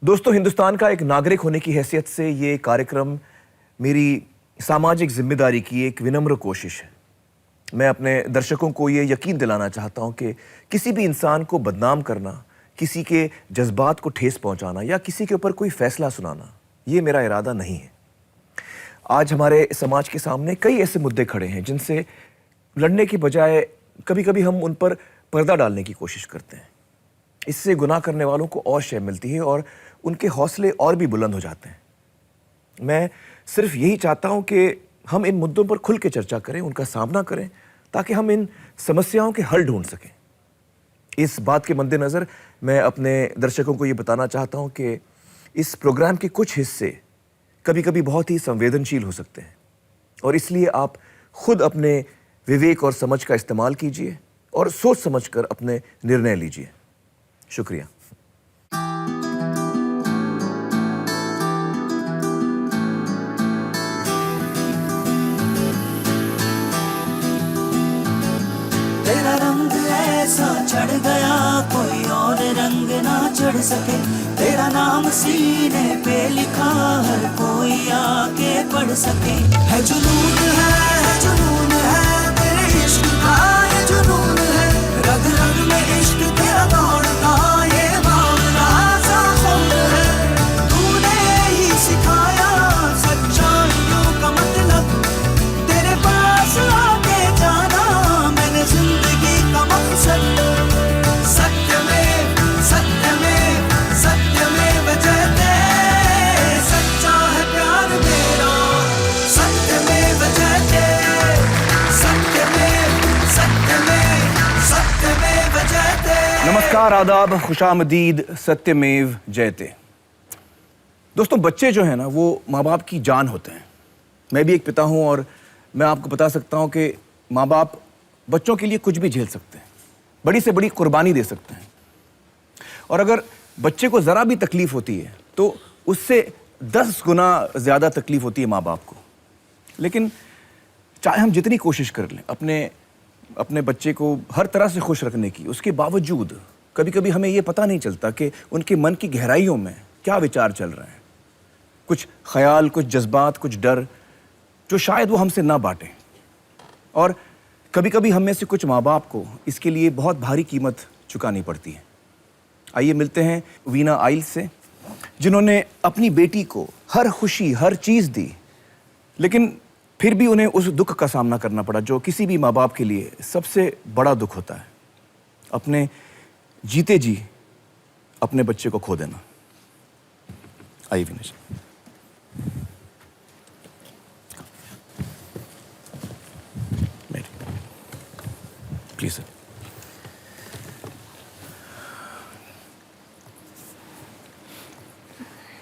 दोस्तों, हिंदुस्तान का एक नागरिक होने की हैसियत से ये कार्यक्रम मेरी सामाजिक जिम्मेदारी की एक विनम्र कोशिश है। मैं अपने दर्शकों को ये यकीन दिलाना चाहता हूँ कि किसी भी इंसान को बदनाम करना, किसी के जज्बात को ठेस पहुँचाना या किसी के ऊपर कोई फैसला सुनाना, ये मेरा इरादा नहीं है। आज हमारे समाज के सामने कई ऐसे मुद्दे खड़े हैं जिनसे लड़ने की बजाय कभी कभी हम उन पर पर्दा डालने की कोशिश करते हैं। इससे गुनाह करने वालों को और शय मिलती है और उनके हौसले और भी बुलंद हो जाते हैं। मैं सिर्फ यही चाहता हूं कि हम इन मुद्दों पर खुल के चर्चा करें, उनका सामना करें, ताकि हम इन समस्याओं के हल ढूंढ सकें। इस बात के मद्देनज़र मैं अपने दर्शकों को ये बताना चाहता हूं कि इस प्रोग्राम के कुछ हिस्से कभी कभी बहुत ही संवेदनशील हो सकते हैं और इसलिए आप खुद अपने विवेक और समझ का इस्तेमाल कीजिए और सोच समझकर अपने निर्णय लीजिए। शुक्रिया। तेरा रंग ऐसा चढ़ गया कोई और रंग ना चढ़ सके, तेरा नाम सीने पे लिखा हर कोई आके पढ़ सके। है जुनून है तेरे इश्क का, ये जुनून है रग रग में इश्क तेरा दौड़ता, ये भावना सा खून है। तूने ही सिखाया सच्चाइयों का मतलब, तेरे पास आके जाना मैंने जिंदगी का मकसद। सत्यमेव सत्यमेव सत्यमेव जयते, सच्चा है प्यार मेरा, सत्यमेव जयते, सत्यमेव सत्यमेव सत्यमेव जयते। नमस्कार, आदाब, खुशामदीद, सत्यमेव जयते। दोस्तों, बच्चे जो हैं ना, वो माँ बाप की जान होते हैं। मैं भी एक पिता हूँ और मैं आपको बता सकता हूँ कि माँ बाप बच्चों के लिए कुछ भी झेल सकते हैं, बड़ी से बड़ी कुर्बानी दे सकते हैं। और अगर बच्चे को ज़रा भी तकलीफ होती है तो उससे 10 गुना ज़्यादा तकलीफ होती है माँ बाप को। लेकिन चाहे हम जितनी कोशिश कर लें अपने बच्चे को हर तरह से खुश रखने की, उसके बावजूद कभी कभी हमें ये पता नहीं चलता कि उनके मन की गहराइयों में क्या विचार चल रहे हैं। कुछ ख्याल, कुछ जज्बात, कुछ डर जो शायद वो हमसे ना बांटें। और कभी कभी हम में से कुछ माँ बाप को इसके लिए बहुत भारी कीमत चुकानी पड़ती है। आइए मिलते हैं वीना आइल से, जिन्होंने अपनी बेटी को हर खुशी, हर चीज़ दी, लेकिन फिर भी उन्हें उस दुख का सामना करना पड़ा जो किसी भी माँ बाप के लिए सबसे बड़ा दुख होता है, अपने जीते जी अपने बच्चे को खो देना। आइए वीना जी। Please sir.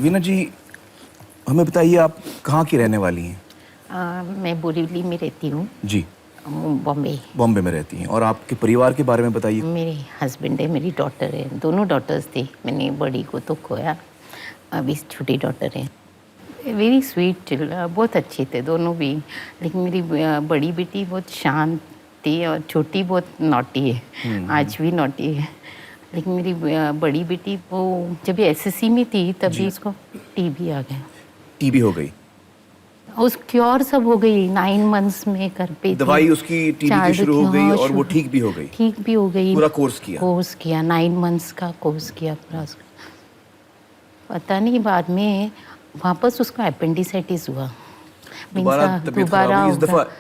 वीना जी, हमें बताइए आप कहाँ की रहने वाली हैं? मैं बोरीवली में रहती हूँ जी। बॉम्बे में रहती हैं। और आपके परिवार के बारे में बताइए। मेरे हस्बैंड है, मेरी डॉटर है, दोनों डॉटर्स थी। मैंने बड़ी को तो खोया, अभी छोटी डॉटर है। वेरी स्वीट, बहुत अच्छे थे दोनों भी। लेकिन मेरी बड़ी बेटी बहुत शांत थी और छोटी बहुत नॉटी है, आज भी नॉटी है। लेकिन मेरी बड़ी बेटी वो जब ये SSC में थी तभी इसको टीबी आ गया। टीबी हो गई? उस क्योर सब हो गई, 9 मंथ्स में घर पे दवाई उसकी टीबी की शुरू हो गई और वो ठीक भी हो गई? ठीक भी हो गई, पूरा कोर्स किया? 9 मंथ्स का कोर्स किया पूरा। पता नहीं बाद में वापस उसको अपेंडिसाइटिस हुआ। दोबारा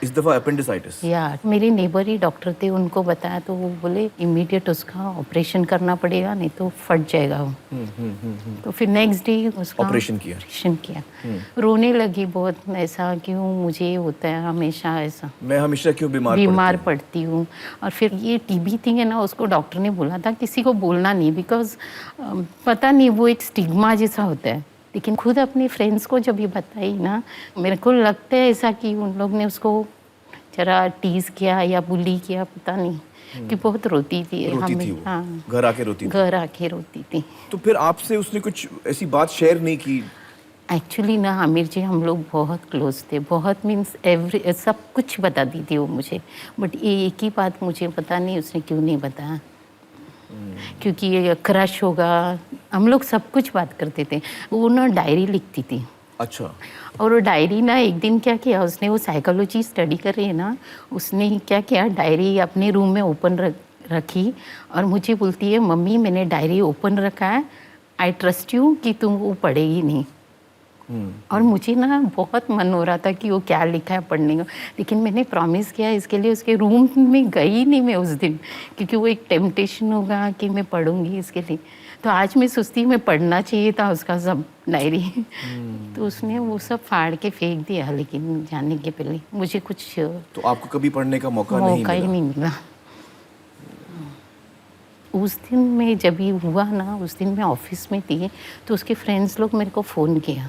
इस दफा अपेंडिसाइटिस? या मेरे नेबर ही डॉक्टर थे, उनको बताया तो वो बोले इमीडिएट उसका ऑपरेशन करना पड़ेगा, नहीं तो फट जाएगा वो। तो फिर नेक्स्ट डे उसका ऑपरेशन किया। रोने लगी बहुत, ऐसा क्यों मुझे होता है हमेशा, ऐसा मैं हमेशा क्यों बीमार पड़ती हूँ। और फिर ये टीबी थिंग है ना, उसको डॉक्टर ने बोला था किसी को बोलना नहीं, बिकॉज पता नहीं वो एक स्टिग्मा जैसा होता है। लेकिन खुद अपने फ्रेंड्स को जब ये बताई ना, मेरे को लगता है ऐसा कि उन लोग ने उसको जरा टीज किया या बुली किया, पता नहीं कि बहुत रोती थी वो। हाँ, घर आके रोती थी। तो फिर आपसे उसने कुछ ऐसी बात शेयर नहीं की? एक्चुअली ना आमिर जी, हम लोग बहुत क्लोज थे, बहुत मीन्स सब कुछ बताती थी वो मुझे। बट ये एक ही बात मुझे पता नहीं उसने क्यों नहीं बताया। क्योंकि ये क्रश होगा हम लोग सब कुछ बात करते थे। वो ना डायरी लिखती थी। अच्छा। और वो डायरी ना एक दिन क्या किया उसने, वो साइकोलॉजी स्टडी कर रही है ना, उसने क्या किया डायरी अपने रूम में ओपन रखी और मुझे बोलती है मम्मी मैंने डायरी ओपन रखा है, आई ट्रस्ट यू कि तुम वो पढ़ेगी नहीं। और मुझे ना बहुत मन हो रहा था कि वो क्या लिखा है पढ़ने को, लेकिन मैंने प्रॉमिस किया इसके लिए उसके रूम में गई नहीं मैं उस दिन, क्योंकि वो एक टेम्पटेशन होगा कि मैं पढ़ूंगी इसके लिए। तो आज मैं सोचती मैं पढ़ना चाहिए था उसका सब डायरी। तो उसने वो सब फाड़ के फेंक दिया, लेकिन जाने के पहले मुझे कुछ तो आपको कभी पढ़ने का मौका नहीं ही नहीं मिला। उस दिन मैं जब ये हुआ ना, उस दिन मैं ऑफिस में थी, तो उसके फ्रेंड्स लोग मेरे को फ़ोन किया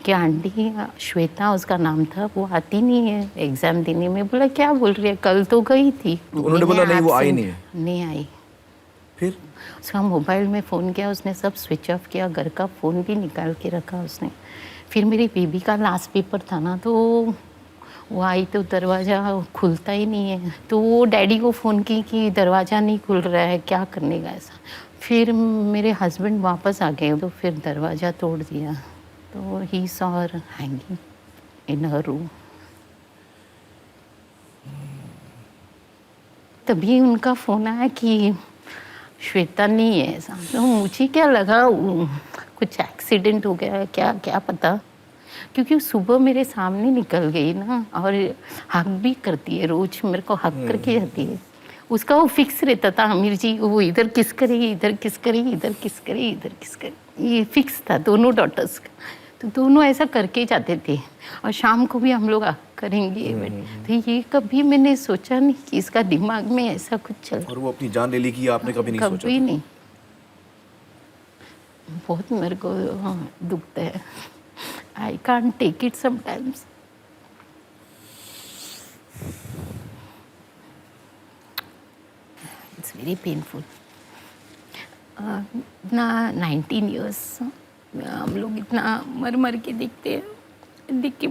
कि आंटी श्वेता उसका नाम था, वो आती नहीं है एग्ज़ाम देने में। बोला क्या बोल रही है, कल तो गई थी। तो उन्होंने बोला नहीं वो आई नहीं है। नहीं आई। फिर उसका मोबाइल में फ़ोन किया उसने, सब स्विच ऑफ किया, घर का फ़ोन भी निकाल के रखा उसने। फिर मेरी बेबी का लास्ट पेपर था ना, तो वो आई तो दरवाज़ा खुलता ही नहीं है, तो वो डैडी को फ़ोन की कि दरवाज़ा नहीं खुल रहा है, क्या करने का ऐसा। फिर मेरे हस्बैंड वापस आ गए, तो फिर दरवाज़ा तोड़ दिया, तो he saw her hanging in her room. तभी उनका फ़ोन आया कि श्वेता नहीं है ऐसा। तो मुझे क्या लगा कुछ एक्सीडेंट हो गया है क्या, क्या पता, क्योंकि सुबह मेरे सामने निकल गई ना, और हक भी करती है, रोज मेरे को हक करके जाती है। उसका वो फिक्स रहता था आमिर जी, वो इधर किस करेगी, इधर किस करेगी, इधर किस करेगी, इधर किस करेगी, ये फिक्स था दोनों डॉटर्स का। तो दोनों ऐसा करके जाते थे, और शाम को भी हम लोग हक करेंगे। तो ये कभी मैंने सोचा नहीं कि इसका दिमाग में ऐसा कुछ चल। और वो अपनी जान ले ली कि आपने कभी नहीं सोचा? कभी नहीं। बहुत मेरे को दुखता है। I can't take it sometimes. It's very painful. इतना 19 years हम लोग इतना मर मर के देखते हैं, देख के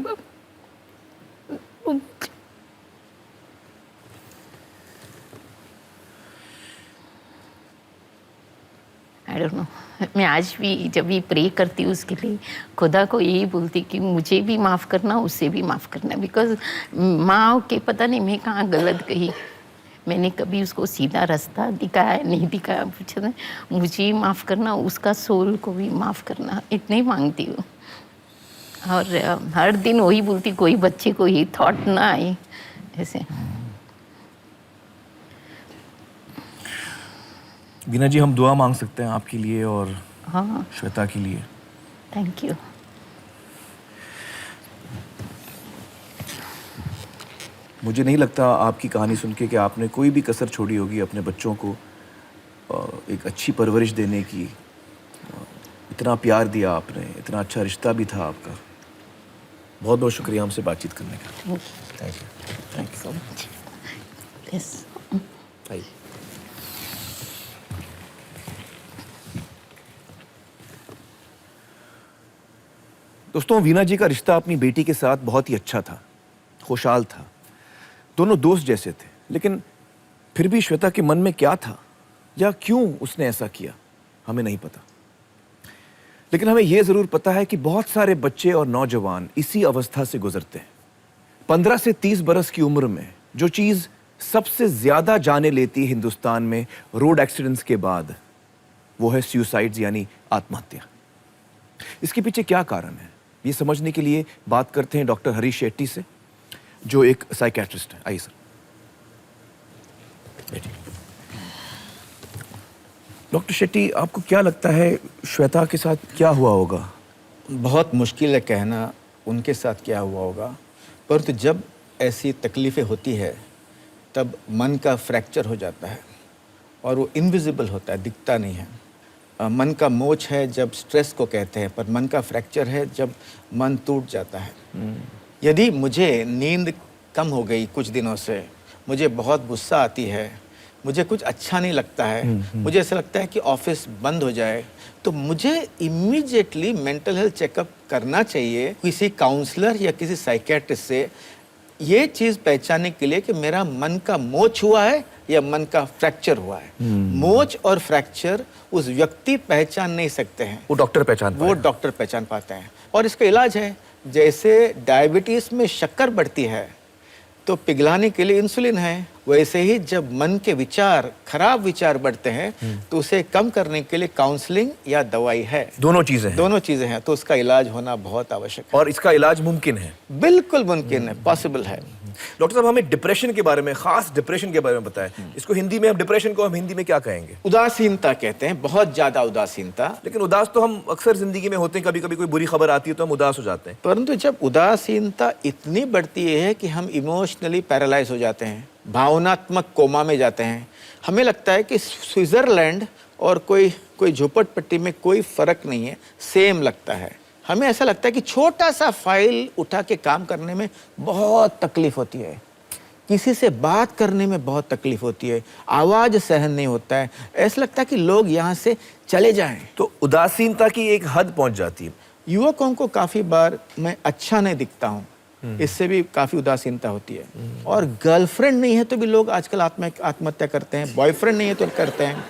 आई डोंट नो। मैं आज भी जब भी प्रे करती हूँ उसके लिए, खुदा को यही बोलती कि मुझे भी माफ़ करना, उसे भी माफ़ करना। बिकॉज माँ के पता नहीं मैं कहाँ गलत कही, मैंने कभी उसको सीधा रास्ता दिखाया नहीं दिखाया, पूछा मुझे माफ़ करना, उसका सोल को भी माफ़ करना, इतने ही मांगती हूँ। और हर दिन वही बोलती, कोई बच्चे को ये थॉट ना आए ऐसे। वीना जी, हम दुआ मांग सकते हैं आपके लिए और हाँ, श्वेता के लिए? Thank you. मुझे नहीं लगता आपकी कहानी सुन के कि आपने कोई भी कसर छोड़ी होगी अपने बच्चों को एक अच्छी परवरिश देने की। इतना प्यार दिया आपने, इतना अच्छा रिश्ता भी था आपका। बहुत बहुत शुक्रिया हमसे बातचीत करने का। Thank you so much. Yes. आइए। दोस्तों, वीना जी का रिश्ता अपनी बेटी के साथ बहुत ही अच्छा था, खुशहाल था। दोनों दोस्त जैसे थे, लेकिन फिर भी श्वेता के मन में क्या था या क्यों उसने ऐसा किया, हमें नहीं पता। लेकिन हमें यह जरूर पता है कि बहुत सारे बच्चे और नौजवान इसी अवस्था से गुजरते हैं। 15 से 30 बरस की उम्र में जो चीज सबसे ज्यादा जाने लेती है हिंदुस्तान में रोड एक्सीडेंट्स के बाद, वो है सुसाइड्स यानी आत्महत्या। इसके पीछे क्या कारण है, ये समझने के लिए बात करते हैं डॉक्टर हरीश शेट्टी से, जो एक साइकेट्रिस्ट है। आइए सर, बैठिए। डॉक्टर शेट्टी, आपको क्या लगता है श्वेता के साथ क्या हुआ होगा? बहुत मुश्किल है कहना उनके साथ क्या हुआ होगा, परंतु जब ऐसी तकलीफ़ें होती है तब मन का फ्रैक्चर हो जाता है और वो इनविजिबल होता है, दिखता नहीं है। मन का मोच है जब स्ट्रेस को कहते हैं, पर मन का फ्रैक्चर है जब मन टूट जाता है। यदि मुझे नींद कम हो गई कुछ दिनों से, मुझे बहुत गुस्सा आती है, मुझे कुछ अच्छा नहीं लगता है, मुझे ऐसा लगता है कि ऑफिस बंद हो जाए, तो मुझे इमीडिएटली मेंटल हेल्थ चेकअप करना चाहिए किसी काउंसलर या किसी साइकेट्रिस्ट से, ये चीज़ पहचानने के लिए कि मेरा मन का मोच हुआ है या मन का फ्रैक्चर हुआ है। मोच और फ्रैक्चर उस व्यक्ति पहचान नहीं सकते हैं, वो डॉक्टर पहचान वो डॉक्टर पहचान पाते हैं। और इसका इलाज है, जैसे डायबिटीज में शक्कर बढ़ती है तो पिघलाने के लिए इंसुलिन है, वैसे ही जब मन के विचार, खराब विचार बढ़ते हैं तो उसे कम करने के लिए काउंसलिंग या दवाई है। दोनों चीजें हैं। दोनों चीजें हैं, तो उसका इलाज होना बहुत आवश्यक है। और इसका इलाज मुमकिन है? बिल्कुल मुमकिन है, पॉसिबल है। डॉक्टर साहब, हमें डिप्रेशन के बारे में, खास डिप्रेशन के बारे में बताएं। इसको हिंदी में, हम डिप्रेशन को हम हिंदी में क्या कहेंगे? उदासीनता कहते हैं, बहुत ज्यादा उदासीनता। लेकिन उदास तो हम अक्सर जिंदगी में होते हैं, कभी कभी कोई बुरी खबर आती है तो हम उदास हो जाते हैं। परंतु जब उदासीनता इतनी बढ़ती है कि हम इमोशनली पैरालाइज हो जाते हैं, भावनात्मक कोमा में जाते हैं, हमें लगता है कि स्विट्जरलैंड और कोई झोपड़पट्टी में कोई फर्क नहीं है, सेम लगता है। हमें ऐसा लगता है कि छोटा सा फाइल उठा के काम करने में बहुत तकलीफ होती है, किसी से बात करने में बहुत तकलीफ होती है, आवाज सहन नहीं होता है, ऐसा लगता है कि लोग यहाँ से चले जाएं। तो उदासीनता की एक हद पहुंच जाती है। युवकों को काफी बार मैं अच्छा नहीं दिखता हूँ, इससे भी काफी उदासीनता होती है। और गर्लफ्रेंड नहीं है तो भी लोग आजकल आत्महत्या करते हैं, बॉयफ्रेंड नहीं है तो करते हैं।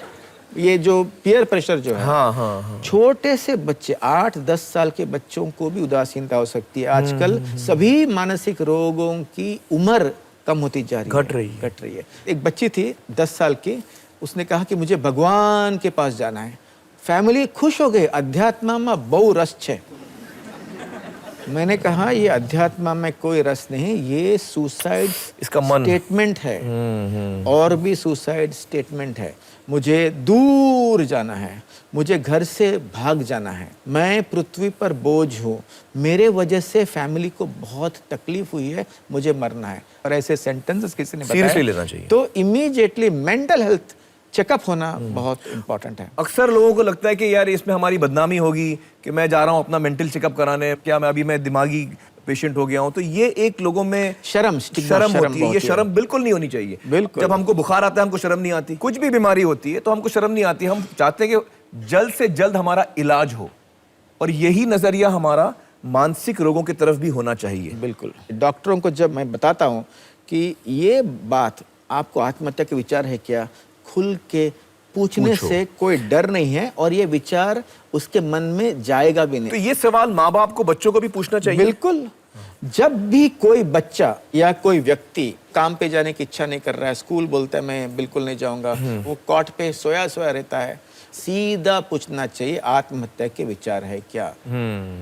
ये जो पीयर प्रेशर जो है, हाँ। छोटे से बच्चे, 8-10 साल के बच्चों को भी उदासीनता हो सकती है। आजकल सभी मानसिक रोगों की उम्र कम होती जा रही है, घट रही है। एक बच्ची थी 10 साल की, उसने कहा कि मुझे भगवान के पास जाना है। फैमिली खुश हो गए, अध्यात्म में बहु रस है। मैंने कहा ये अध्यात्म में कोई रस नहीं, ये सुसाइड इसका मन स्टेटमेंट है, और भी सुसाइड स्टेटमेंट है। मुझे दूर जाना है, मुझे घर से भाग जाना है, मैं पृथ्वी पर बोझ हूँ, मेरे वजह से फैमिली को बहुत तकलीफ हुई है, मुझे मरना है। और ऐसे सेंटेंसेस किसी ने सीरियसली लेना चाहिए। तो इमीडिएटली मेंटल हेल्थ चेकअप होना बहुत इंपॉर्टेंट है। अक्सर लोगों को लगता है कि यार इसमें हमारी बदनामी होगी कि मैं जा रहा हूँ अपना मेंटल चेकअप कराने, क्या मैं दिमागी पेशेंट हो गया हूँ। तो ये एक लोगों में शर्म होती है। ये शर्म बिल्कुल नहीं होनी चाहिए। बिल्कुल। जब हमको बुखार आता है हमको शर्म नहीं आती, कुछ भी बीमारी होती है तो हमको शर्म नहीं आती। हम चाहते हैं कि जल्द से जल्द हमारा इलाज हो, और यही नजरिया हमारा मानसिक रोगों की तरफ भी होना चाहिए। बिल्कुल। डॉक्टरों को जब मैं बताता हूँ कि ये बात, आपको आत्महत्या के विचार है क्या, खुल के पूछने से कोई डर नहीं है, और ये विचार उसके मन में जाएगा भी नहीं। तो ये सवाल माँ बाप को, बच्चों को भी पूछना चाहिए। बिल्कुल। जब भी कोई बच्चा या कोई व्यक्ति काम पे जाने की इच्छा नहीं कर रहा है, स्कूल बोलता है मैं बिल्कुल नहीं जाऊंगा, वो कॉट पे सोया रहता है, सीधा पूछना चाहिए आत्महत्या के विचार है क्या।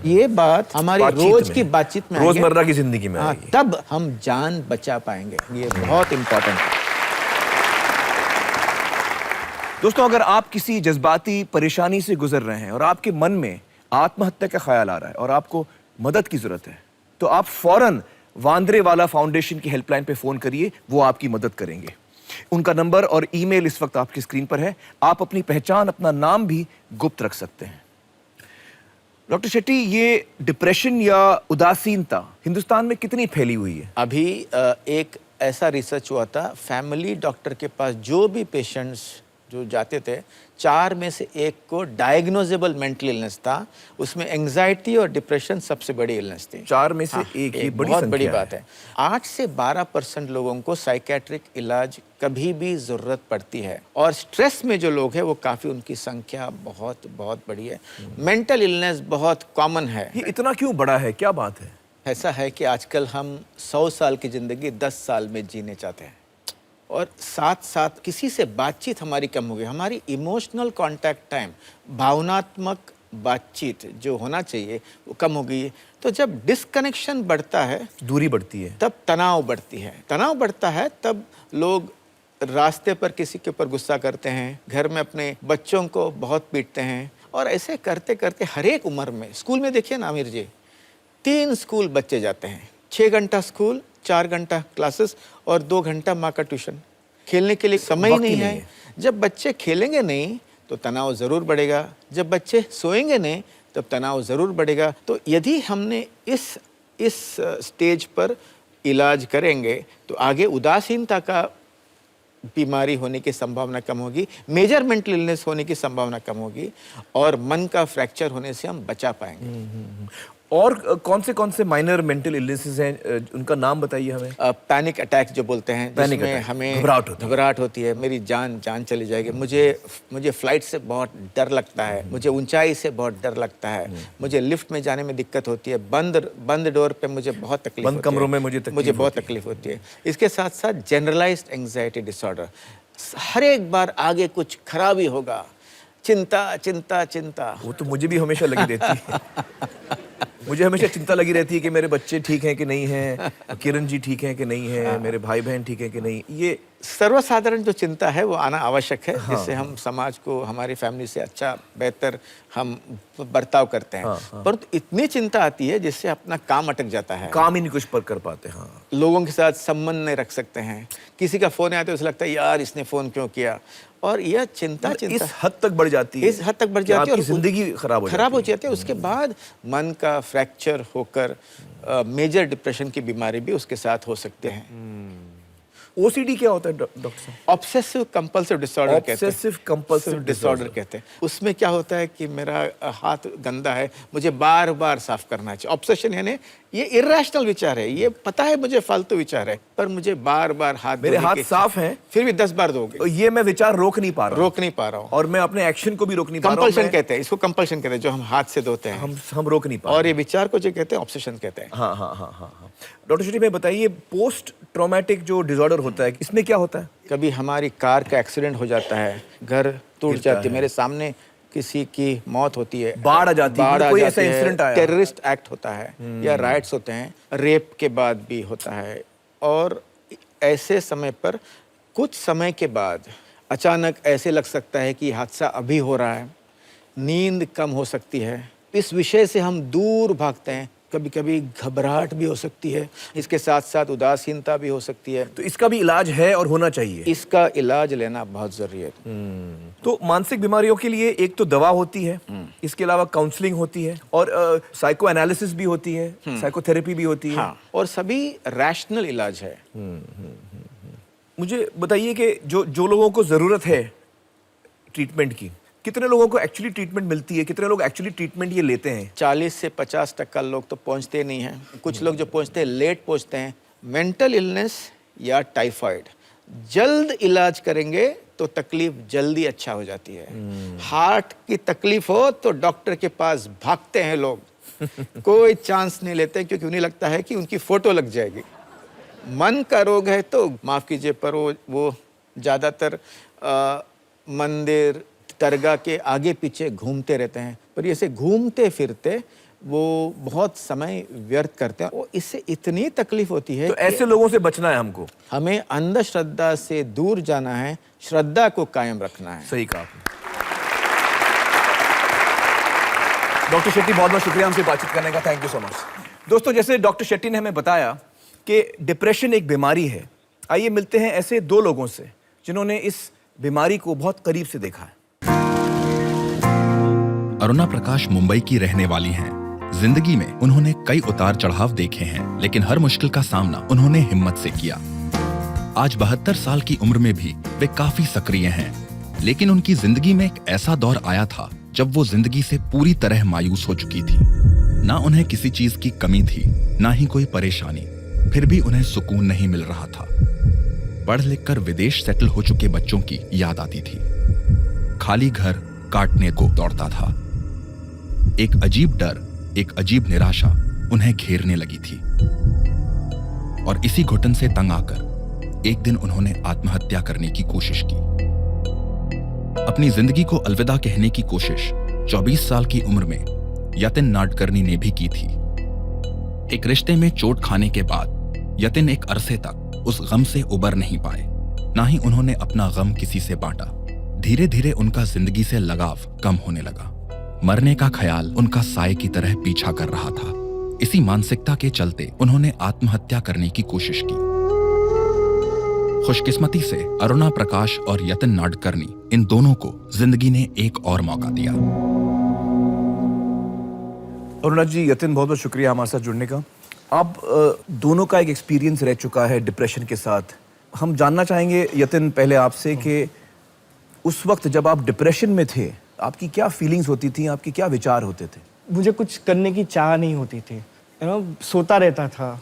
ये बात हमारी रोज की बातचीत में, रोजमर्रा की जिंदगी में, तब हम जान बचा पाएंगे। ये बहुत इंपॉर्टेंट है। दोस्तों, अगर आप किसी जज्बाती परेशानी से गुजर रहे हैं और आपके मन में आत्महत्या का ख्याल आ रहा है और आपको मदद की जरूरत है, तो आप फौरन वांद्रेवाला फाउंडेशन की हेल्पलाइन पे फोन करिए, वो आपकी मदद करेंगे। उनका नंबर और ईमेल इस वक्त आपकी स्क्रीन पर है। आप अपनी पहचान, अपना नाम भी गुप्त रख सकते हैं। डॉक्टर शेट्टी, ये डिप्रेशन या उदासीनता हिंदुस्तान में कितनी फैली हुई है? अभी एक ऐसा रिसर्च हुआ था, फैमिली डॉक्टर के पास जो भी पेशेंट्स जो जाते थे, 4 में से 1 को डायग्नोजेबल मेंटल इलनेस था। उसमें एंजाइटी और डिप्रेशन सबसे बड़ी इलनेस थी। 4 में से एक, ये बहुत बड़ी बात है। 8 से 12% लोगों को साइकेट्रिक इलाज कभी भी जरूरत पड़ती है, और स्ट्रेस में जो लोग हैं वो काफी, उनकी संख्या बहुत बहुत बड़ी है। मेंटल इलनेस बहुत कॉमन है। ये इतना क्यों बड़ा है, क्या बात है? ऐसा है कि आजकल हम 100 साल की जिंदगी 10 साल में जीने चाहते हैं, और साथ साथ किसी से बातचीत हमारी कम हो गई। हमारी इमोशनल कांटेक्ट टाइम, भावनात्मक बातचीत जो होना चाहिए वो कम हो गई है। तो जब डिस्कनेक्शन बढ़ता है, दूरी बढ़ती है, तब तनाव बढ़ती है। तनाव बढ़ता है तब लोग रास्ते पर किसी के ऊपर गुस्सा करते हैं, घर में अपने बच्चों को बहुत पीटते हैं, और ऐसे करते करते हर एक उम्र में, स्कूल में देखिए ना आमिर जी, 3 स्कूल बच्चे जाते हैं, 6 घंटा स्कूल, 4 घंटा क्लासेस और 2 घंटा माँ का ट्यूशन। खेलने के लिए समय नहीं है। जब बच्चे खेलेंगे नहीं तो तनाव जरूर बढ़ेगा, जब बच्चे सोएंगे नहीं तब तनाव जरूर बढ़ेगा। तो यदि हमने इस स्टेज पर इलाज करेंगे तो आगे उदासीनता का बीमारी होने की संभावना कम होगी, मेजर मेंटल इलनेस होने की संभावना कम होगी, और मन का फ्रैक्चर होने से हम बचा पाएंगे। और कौन से माइनर मेंटल इलनेसेस हैं, उनका नाम बताइए हमें। पैनिक अटैक जो बोलते हैं, Panic जिसमें attack, हमें घबराहट होती है, मेरी जान चली जाएगी, मुझे फ्लाइट से बहुत डर लगता है, मुझे ऊंचाई से बहुत डर लगता है, मुझे लिफ्ट में जाने में दिक्कत होती है, बंद डोर पे मुझे बहुत तकलीफ बंद होती है, कमरों में मुझे बहुत तकलीफ होती है। इसके साथ साथ जनरलाइज्ड एंजाइटी डिसऑर्डर, हर एक बार आगे कुछ खराबी होगा, चिंता। वो तो मुझे भी हमेशा लगी रहती है। मुझे हमेशा चिंता लगी रहती है कि मेरे बच्चे ठीक हैं कि नहीं हैं, किरण जी ठीक हैं कि नहीं हैं, मेरे भाई बहन ठीक हैं कि नहीं। ये सर्वसाधारण जो चिंता है वो आना आवश्यक है, जिससे हम समाज को, हमारी फैमिली से अच्छा बेहतर हम बर्ताव करते हैं। पर इतनी चिंता आती है जिससे अपना काम अटक जाता है, काम ही नहीं कुछ पर कर पाते। हाँ, लोगों के साथ संबंध नहीं रख सकते हैं, किसी का फोन आया तो उसे लगता है यार इसने फोन क्यों किया, और यह चिंता इस हद तक बढ़ जाती है, इस हद तक बढ़ जाती है और जिंदगी खराब हो जाती है। उसके बाद मन का फ्रैक्चर होकर मेजर डिप्रेशन की बीमारी भी उसके साथ हो सकते हैं। ओसीडी क्या होता है डॉक्टर साहब? ऑब्सेसिव कंपल्सिव डिसऑर्डर कहते हैं। उसमें क्या होता है कि मेरा हाथ गंदा है, मुझे बार बार साफ करना चाहिए। ऑब्सेशन यानी ये इर्रेशनल विचार है, ये पता है मुझे फालतू विचार है, पर मुझे बार बार मेरे हाथ साफ हैं, फिर भी 10 बार दोगे, ये मैं विचार रोक नहीं पा रहा हूँ, और मैं अपने एक्शन को भी रोक नहीं पा रहा हूँ। कंपल्शन कहते हैं इसको, कंपल्शन कहते हैं, जो हम हाथ से धोते हैं, हम रोक नहीं पा रहे। और ये विचार को जो कहते हैं ऑब्सेशन कहते हैं। हाँ। डॉक्टर शेट्टी में बताइए, पोस्ट ट्रॉमेटिक जो डिसऑर्डर होता है, इसमें क्या होता है? कभी हमारी कार का एक्सीडेंट हो जाता है, घर टूट जाती है, मेरे सामने किसी की मौत होती है, बाढ़ आ जाती है, कोई ऐसा इंसिडेंट आया, टेररिस्ट एक्ट होता है या राइट्स होते हैं, रेप के बाद भी होता है, और ऐसे समय पर कुछ समय के बाद अचानक ऐसे लग सकता है कि हादसा अभी हो रहा है, नींद कम हो सकती है, इस विषय से हम दूर भागते हैं। कभी कभी घबराहट भी हो सकती है, इसके साथ साथ उदासीनता भी हो सकती है। तो इसका भी इलाज है और होना चाहिए। इसका इलाज लेना बहुत जरूरी है। तो मानसिक बीमारियों के लिए एक तो दवा होती है, इसके अलावा काउंसलिंग होती है, और साइको एनालिसिस भी होती है, साइकोथेरेपी भी होती है। हाँ, और सभी रैशनल इलाज है। मुझे बताइए कि जो लोगों को जरूरत है ट्रीटमेंट की, कितने लोगों को एक्चुअली ट्रीटमेंट मिलती है, कितने लोग एक्चुअली ट्रीटमेंट ये लेते हैं? 40 से 50% लोग तो पहुंचते नहीं हैं। कुछ लोग जो पहुंचते हैं लेट पहुंचते हैं। मेंटल इलनेस या टाइफाइड जल्द इलाज करेंगे तो तकलीफ जल्दी अच्छा हो जाती है। हार्ट की तकलीफ हो तो डॉक्टर के पास भागते हैं लोग, कोई चांस नहीं लेते, क्योंकि उन्हें लगता है कि उनकी फोटो लग जाएगी। मन का रोग है तो माफ कीजिए, पर वो ज्यादातर मंदिर दरगाह के आगे पीछे घूमते रहते हैं, पर ऐसे घूमते फिरते वो बहुत समय व्यर्थ करते हैं, और इससे इतनी तकलीफ होती है। तो ऐसे लोगों से बचना है हमको, हमें अंधश्रद्धा से दूर जाना है, श्रद्धा को कायम रखना है। सही कहा आपने। डॉक्टर शेट्टी, बहुत बहुत शुक्रिया हमसे बातचीत करने का, थैंक यू सो मच। दोस्तों, जैसे डॉक्टर शेट्टी ने हमें बताया कि डिप्रेशन एक बीमारी है, आइए मिलते हैं ऐसे दो लोगों से जिन्होंने इस बीमारी को बहुत करीब से देखा है। अरुणा प्रकाश मुंबई की रहने वाली हैं। जिंदगी में उन्होंने कई उतार चढ़ाव देखे हैं, लेकिन हर मुश्किल का सामना उन्होंने हिम्मत से किया। आज 72 साल की उम्र में भी वे काफी सक्रिय हैं, लेकिन उनकी जिंदगी में एक ऐसा दौर आया था जब वो जिंदगी से पूरी तरह मायूस हो चुकी थी। ना उन्हें किसी चीज की कमी थी, ना ही कोई परेशानी, फिर भी उन्हें सुकून नहीं मिल रहा था। पढ़ लिख कर विदेश सेटल हो चुके बच्चों की याद आती थी। खाली घर काटने को दौड़ता था। एक अजीब डर, एक अजीब निराशा उन्हें घेरने लगी थी, और इसी घुटन से तंग आकर एक दिन उन्होंने आत्महत्या करने की कोशिश की। अपनी जिंदगी को अलविदा कहने की कोशिश 24 साल की उम्र में यतिन नाडकर्णी ने भी की थी। एक रिश्ते में चोट खाने के बाद यतिन एक अरसे तक उस गम से उबर नहीं पाए, ना ही उन्होंने अपना गम किसी से बांटा। धीरे धीरे उनका जिंदगी से लगाव कम होने लगा। मरने का ख्याल उनका साए की तरह पीछा कर रहा था। इसी मानसिकता के चलते उन्होंने आत्महत्या करने की कोशिश की। खुशकिस्मती से अरुणा प्रकाश और यतिन नाडकर्णी, इन दोनों को जिंदगी ने एक और मौका दिया। अरुणा जी, यतिन, बहुत बहुत शुक्रिया हमारे साथ जुड़ने का। आप दोनों का एक एक्सपीरियंस रह चुका है डिप्रेशन के साथ। हम जानना चाहेंगे यतिन पहले आपसे कि उस वक्त जब आप डिप्रेशन में थे, आपकी क्या फीलिंग्स होती थी, आपके क्या विचार होते थे? मुझे कुछ करने की चाह नहीं होती थी, यू नो, सोता रहता था,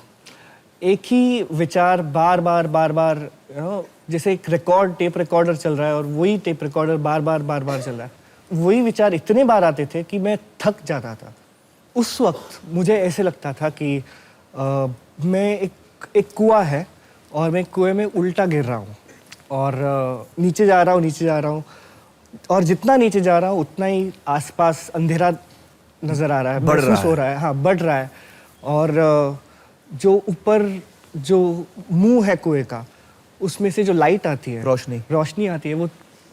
एक ही विचार बार बार, यू नो, जैसे एक टेप रिकॉर्डर चल रहा है और वही टेप रिकॉर्डर बार बार चल रहा है, वही विचार इतने बार आते थे कि मैं थक जाता था। उस वक्त मुझे ऐसे लगता था कि मैं एक कुआं है और मैं कुएं में उल्टा गिर रहा हूँ और नीचे जा रहा हूँ और जितना नीचे जा रहा हूँ उतना ही आसपास अंधेरा नजर आ रहा है, महसूस हो रहा है, हाँ, बढ़ रहा है। और जो ऊपर जो मुंह है कुएं का, उसमें से जो लाइट आती है, रोशनी आती है, वो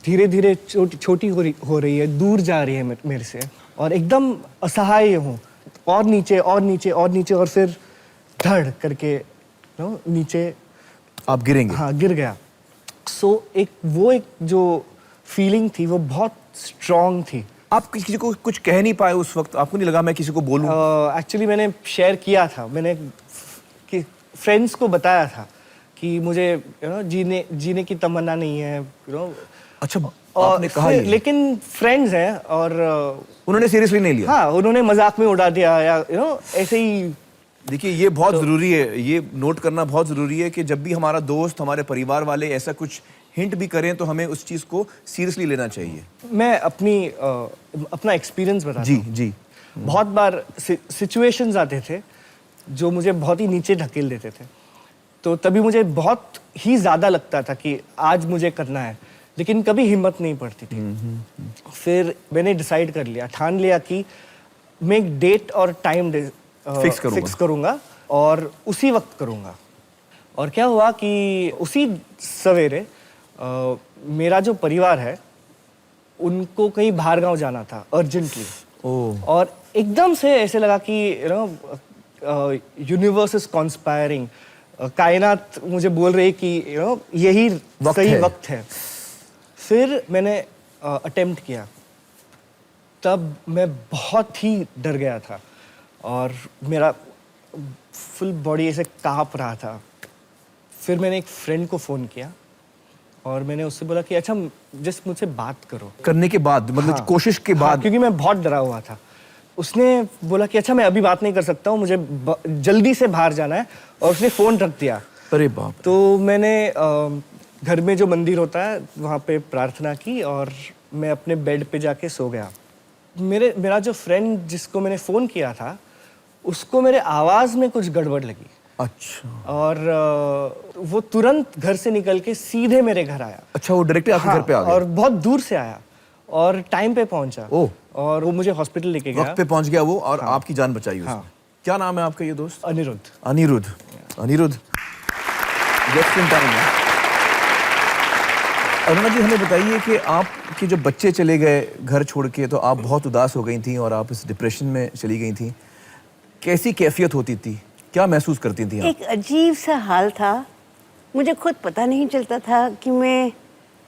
धीरे धीरे छोटी हो रही है, दूर जा रही है मेरे से, और एकदम असहाय हूँ, और नीचे और फिर धड़ करके नीचे आप गिरेंगे। हाँ, गिर गया। सो एक जो फीलिंग थी वो बहुत स्ट्रॉन्ग थी। आप किसी को कुछ कह नहीं पाए उस वक्त? आपको नहीं लगा मैं किसी को बोलूं? एक्चुअली मैंने शेयर किया था, मैंने फ्रेंड्स को बताया था कि मुझे जीने की तमन्ना नहीं है, अच्छा, आपने कहा ये? लेकिन फ्रेंड्स हैं और उन्होंने सीरियसली नहीं लिया? हाँ, उन्होंने मजाक में उड़ा दिया या ऐसे ही। देखिए, ये बहुत जरूरी है, ये नोट करना बहुत जरूरी है कि जब भी हमारा दोस्त, हमारे परिवार वाले ऐसा कुछ हिंट भी करें तो हमें उस चीज को सीरियसली लेना चाहिए। मैं अपना एक्सपीरियंस बताता हूँ। जी। बहुत बार सिचुएशंस आते थे जो मुझे बहुत ही नीचे ढकेल देते थे, तो तभी मुझे बहुत ही ज्यादा लगता था कि आज मुझे करना है, लेकिन कभी हिम्मत नहीं पड़ती थी। फिर मैंने डिसाइड कर लिया, ठान लिया कि मैं एक डेट और टाइम फिक्स करूंगा और उसी वक्त करूंगा। और क्या हुआ कि उसी सवेरे मेरा जो परिवार है उनको कहीं बाहर गांव जाना था अर्जेंटली, और एकदम से ऐसे लगा कि यूनिवर्स इज कॉन्स्पायरिंग, कायनात मुझे बोल रही कि यही सही वक्त है। फिर मैंने अटेम्प्ट किया, तब मैं बहुत ही डर गया था और मेरा फुल बॉडी ऐसे कांप रहा था। फिर मैंने एक फ्रेंड को फ़ोन किया और मैंने उससे बोला कि अच्छा, जस्ट मुझसे बात करो। करने के बाद, मतलब हाँ, कोशिश के बाद? हाँ, क्योंकि मैं बहुत डरा हुआ था। उसने बोला कि अच्छा, मैं अभी बात नहीं कर सकता हूँ, मुझे जल्दी से बाहर जाना है, और उसने फ़ोन रख दिया। अरे बाप। तो मैंने घर में जो मंदिर होता है वहाँ पे प्रार्थना की और मैं अपने बेड पे जाके सो गया। मेरा जो फ्रेंड जिसको मैंने फ़ोन किया था, उसको मेरे आवाज़ में कुछ गड़बड़ लगी। अच्छा। और वो तुरंत घर से निकल के सीधे मेरे घर आया। अच्छा, वो डायरेक्टली आपके घर पे आ गया? और बहुत दूर से आया और टाइम पे पहुंचा। ओह। और वो मुझे हॉस्पिटल लेके गया, वक्त पे पहुंच गया वो, और हाँ, आपकी जान बचाई उसने। हाँ। क्या नाम है आपका ये दोस्त? Aniruddh. Just in time. Aruna ji, हमें बताइए कि आपके जो बच्चे चले गए घर छोड़ के, तो आप बहुत उदास हो गई थी और आप इस डिप्रेशन में चली गई थी। कैसी कैफियत होती थी, क्या महसूस करती थी आप? एक अजीब सा हाल था, मुझे खुद पता नहीं चलता था कि मैं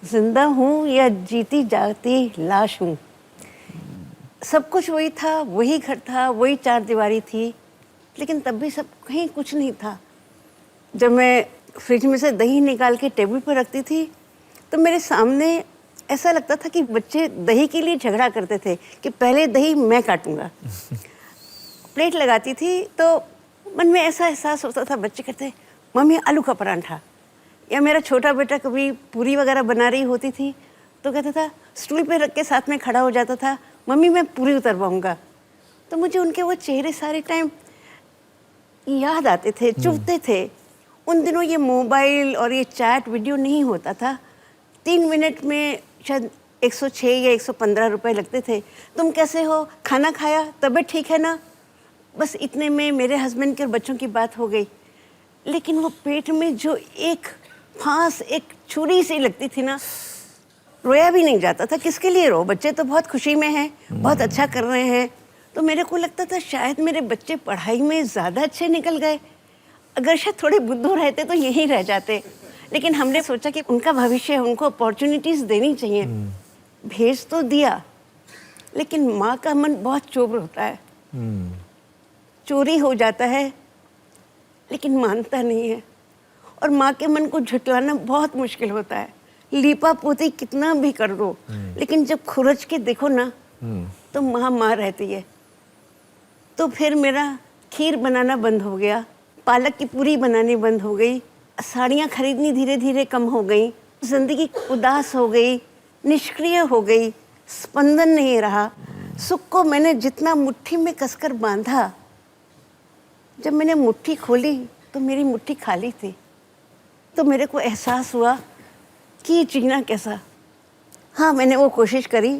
जिंदा हूँ या जीती जाती लाश हूँ। सब कुछ वही था, वही घर था, वही चार दीवारी थी, लेकिन तब भी सब कहीं कुछ नहीं था। जब मैं फ्रिज में से दही निकाल के टेबल पर रखती थी तो मेरे सामने ऐसा लगता था कि बच्चे दही के लिए झगड़ा करते थे कि पहले दही मैं काटूंगा। प्लेट लगाती थी तो मन में ऐसा एहसास होता था, बच्चे कहते मम्मी आलू का पराठा, या मेरा छोटा बेटा कभी पूरी वगैरह बना रही होती थी तो कहता था, स्टूल पे रख के साथ में खड़ा हो जाता था, मम्मी मैं पूरी उतरवाऊंगा। तो मुझे उनके वो चेहरे सारे टाइम याद आते थे, चुभते थे। उन दिनों ये मोबाइल और ये चैट वीडियो नहीं होता था। 3 मिनट में शायद 106 या 115 रुपए लगते थे। तुम कैसे हो, खाना खाया, तबीयत ठीक है ना? बस इतने में मेरे हस्बैंड के और बच्चों की बात हो गई। लेकिन वो पेट में जो एक फांस, एक छुरी सी लगती थी ना, रोया भी नहीं जाता था। किसके लिए रो, बच्चे तो बहुत खुशी में हैं, बहुत अच्छा कर रहे हैं। तो मेरे को लगता था शायद मेरे बच्चे पढ़ाई में ज़्यादा अच्छे निकल गए, अगर शायद थोड़े बुद्धू रहते तो यहीं रह जाते। लेकिन हमने सोचा कि उनका भविष्य है, उनको अपॉर्चुनिटीज़ देनी चाहिए। भेज तो दिया, लेकिन माँ का मन बहुत चोर होता है। चोरी हो जाता है लेकिन मानता नहीं है, और माँ के मन को झुटलाना बहुत मुश्किल होता है। लीपा पोती कितना भी कर दो, लेकिन जब खुरच के देखो ना तो माँ माँ रहती है। तो फिर मेरा खीर बनाना बंद हो गया, पालक की पूरी बनानी बंद हो गई, साड़ियाँ खरीदनी धीरे धीरे कम हो गई, जिंदगी उदास हो गई, निष्क्रिय हो गई, स्पंदन नहीं रहा। सुख को मैंने जितना मुट्ठी में कसकर बांधा, जब मैंने मुट्ठी खोली तो मेरी मुट्ठी खाली थी। तो मेरे को एहसास हुआ कि ये जीना कैसा। हाँ, मैंने वो कोशिश करी,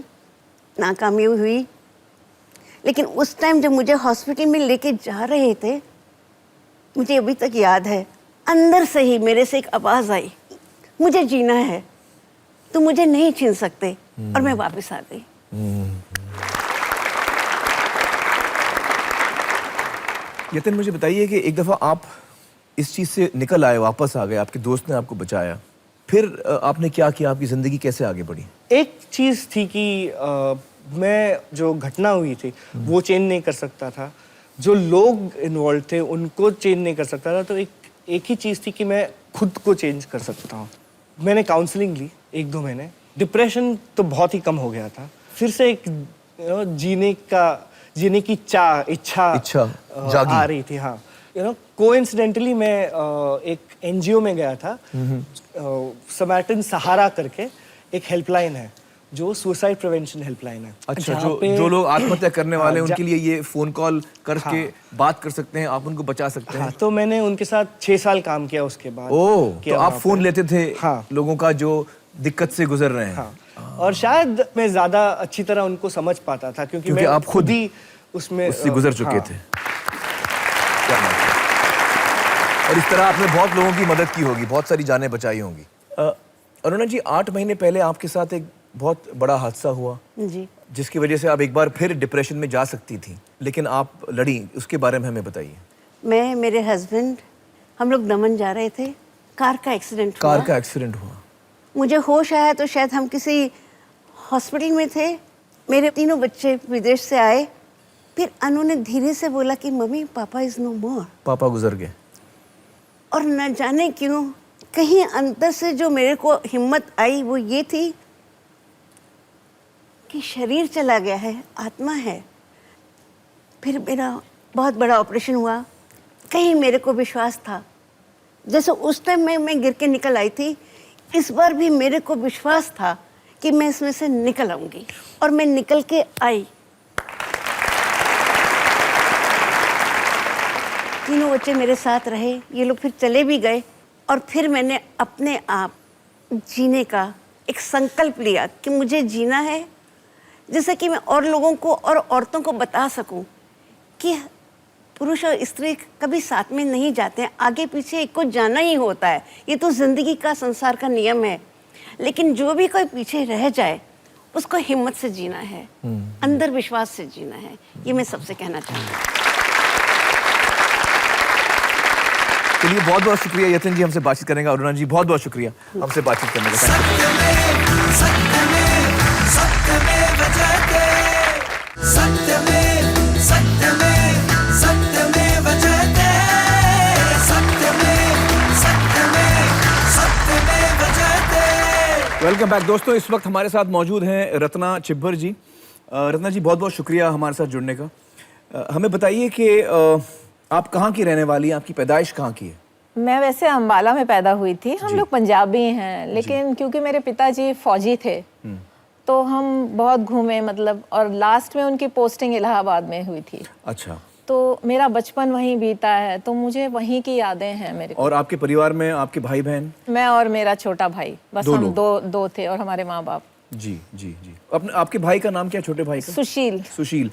नाकामी हुई, लेकिन उस टाइम जब मुझे हॉस्पिटल में लेके जा रहे थे, मुझे अभी तक याद है, अंदर से ही मेरे से एक आवाज़ आई, मुझे जीना है, तुम मुझे नहीं छीन सकते। और मैं वापस आ गई। यतिन, मुझे बताइए कि एक दफ़ा आप इस चीज़ से निकल आए, वापस आ गए, आपके दोस्त ने आपको बचाया, फिर आपने क्या किया, आपकी ज़िंदगी कैसे आगे बढ़ी? एक चीज़ थी कि मैं जो घटना हुई थी वो चेंज नहीं कर सकता था, जो लोग इन्वॉल्व थे उनको चेंज नहीं कर सकता था। तो एक ही चीज़ थी कि मैं खुद को चेंज कर सकता हूँ। मैंने काउंसलिंग ली 1-2 महीने, डिप्रेशन तो बहुत ही कम हो गया था, फिर से एक जीने की इच्छा जागी आ रही थी। हाँ, कोइंसिडेंटली मैं एक एनजीओ में गया था, समारिटन सहारा करके एक हेल्पलाइन है जो सुसाइड प्रिवेंशन हेल्पलाइन है। अच्छा, जो लोग आत्महत्या करने वाले हैं उनके लिए ये फोन कॉल करके बात कर सकते हैं, आप उनको बचा सकते हैं। हाँ, तो मैंने उनके साथ 6 साल काम किया उसके बाद। ओह, तो आप फोन लेते थे लोगों का जो दिक्कत से गुजर रहे हैं। हाँ, और शायद मैं ज्यादा अच्छी तरह उनको समझ पाता था क्योंकि मैं आप खुद ही उससे गुजर चुके थे। क्या बात है। और इस तरह आपने बहुत लोगों की मदद की होगी, बहुत सारी जानें बचाई होंगी। अरुणा जी, 8 महीने पहले आपके साथ एक बहुत बड़ा हादसा हुआ जी, जिसकी वजह से आप एक बार फिर डिप्रेशन में जा सकती थी, लेकिन आप लड़ी, उसके बारे में हमें बताइए। मैं, मेरे हस्बैंड, हम लोग दमन जा रहे थे, कार का एक्सीडेंट हुआ। मुझे होश आया तो शायद हम किसी हॉस्पिटल में थे, मेरे 3 बच्चे विदेश से आए, फिर अनु ने धीरे से बोला कि मम्मी, पापा इज नो मोर, पापा गुजर गए। और न जाने क्यों कहीं अंदर से जो मेरे को हिम्मत आई वो ये थी कि शरीर चला गया है, आत्मा है। फिर मेरा बहुत बड़ा ऑपरेशन हुआ, कहीं मेरे को विश्वास था, जैसे उस टाइम मैं गिर के निकल आई थी, इस बार भी मेरे को विश्वास था कि मैं इसमें से निकल आऊंगी, और मैं निकल के आई। 3 बच्चे मेरे साथ रहे, ये लोग फिर चले भी गए, और फिर मैंने अपने आप जीने का एक संकल्प लिया कि मुझे जीना है, जिससे कि मैं और लोगों को और औरतों को बता सकूं कि पुरुष और स्त्री कभी साथ में नहीं जाते हैं, आगे पीछे एक को जाना ही होता है, ये तो जिंदगी का, संसार का नियम है। लेकिन जो भी कोई पीछे रह जाए उसको हिम्मत से जीना है, अंदर विश्वास से जीना है, ये मैं सबसे कहना चाहूँगी। चलिए, बहुत बहुत शुक्रिया यतिन जी, हमसे बातचीत करने का। अरुणा जी, बहुत बहुत शुक्रिया हमसे बातचीत करने का। वेलकम बैक दोस्तों, इस वक्त हमारे साथ मौजूद हैं रत्ना चिब्बर जी। रत्ना जी, बहुत बहुत शुक्रिया हमारे साथ जुड़ने का। हमें बताइए कि आप कहाँ की रहने वाली हैं, आपकी पैदाइश कहाँ की है? मैं वैसे अम्बाला में पैदा हुई थी, हम लोग पंजाबी हैं, लेकिन क्योंकि मेरे पिताजी फौजी थे तो हम बहुत घूमे, मतलब, और लास्ट में उनकी पोस्टिंग इलाहाबाद में हुई थी। अच्छा। तो मेरा बचपन वहीं बीता है, तो मुझे वहीं की यादें हैं मेरे को। और आपके परिवार में आपके भाई बहन? मैं और मेरा छोटा भाई, बस हम दो थे, और हमारे माँ बाप। जी जी जी। आपके भाई का नाम क्या, छोटे भाई का? सुशील। सुशील।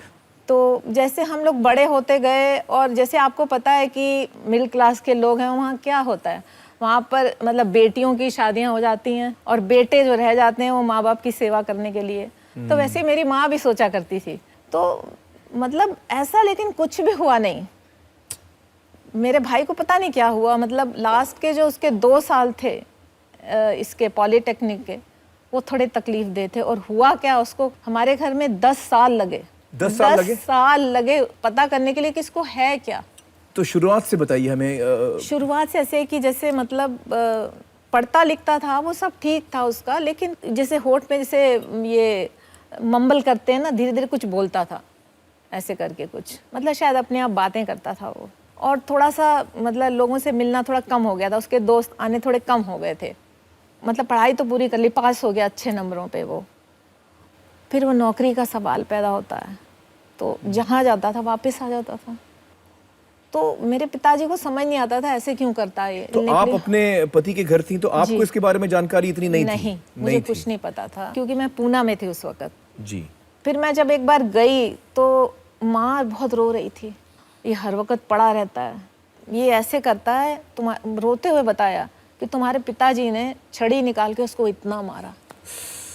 तो जैसे हम लोग बड़े होते गए, और जैसे आपको पता है कि मिडिल क्लास के लोग हैं, वहाँ क्या होता है, वहाँ पर मतलब बेटियों की शादियाँ हो जाती हैं और बेटे जो रह जाते हैं वो माँ बाप की सेवा करने के लिए। तो वैसे मेरी माँ भी सोचा करती थी, तो मतलब ऐसा, लेकिन कुछ भी हुआ नहीं। मेरे भाई को पता नहीं क्या हुआ, मतलब लास्ट के जो उसके 2 साल थे इसके पॉलीटेक्निक के, वो थोड़े तकलीफ दे थे। और हुआ क्या, उसको हमारे घर में 10 साल लगे। 10 साल लगे पता करने के लिए कि इसको है क्या। तो शुरुआत से बताइए हमें। शुरुआत से ऐसे कि जैसे मतलब पढ़ता लिखता था, वो सब ठीक था उसका, लेकिन जैसे होठ में जैसे ये मम्बल करते हैं ना, धीरे धीरे कुछ बोलता था। ऐसे करके कुछ, मतलब शायद अपने आप बातें करता था वो। और थोड़ा सा मतलब लोगों से मिलना थोड़ा कम हो गया था, उसके दोस्त आने थोड़े कम हो गए थे। मतलब पढ़ाई तो पूरी कर ली, पास हो गया अच्छे नंबरों पे वो। फिर वो नौकरी का सवाल पैदा होता है, तो जहाँ जाता था वापस आ जाता था। तो मेरे पिताजी को समझ नहीं आता था ऐसे क्यों करता है ये। तो आप अपने पति के घर थी, तो आपको इसके बारे में जानकारी इतनी नहीं थी? नहीं, मुझे कुछ नहीं पता था, क्योंकि मैं पूना में थी उस वक्त। जी। फिर मैं जब एक बार गई तो माँ बहुत रो रही थी, ये हर वक्त पड़ा रहता है, ये ऐसे करता है। रोते हुए बताया कि तुम्हारे पिताजी ने छड़ी निकाल के उसको इतना मारा।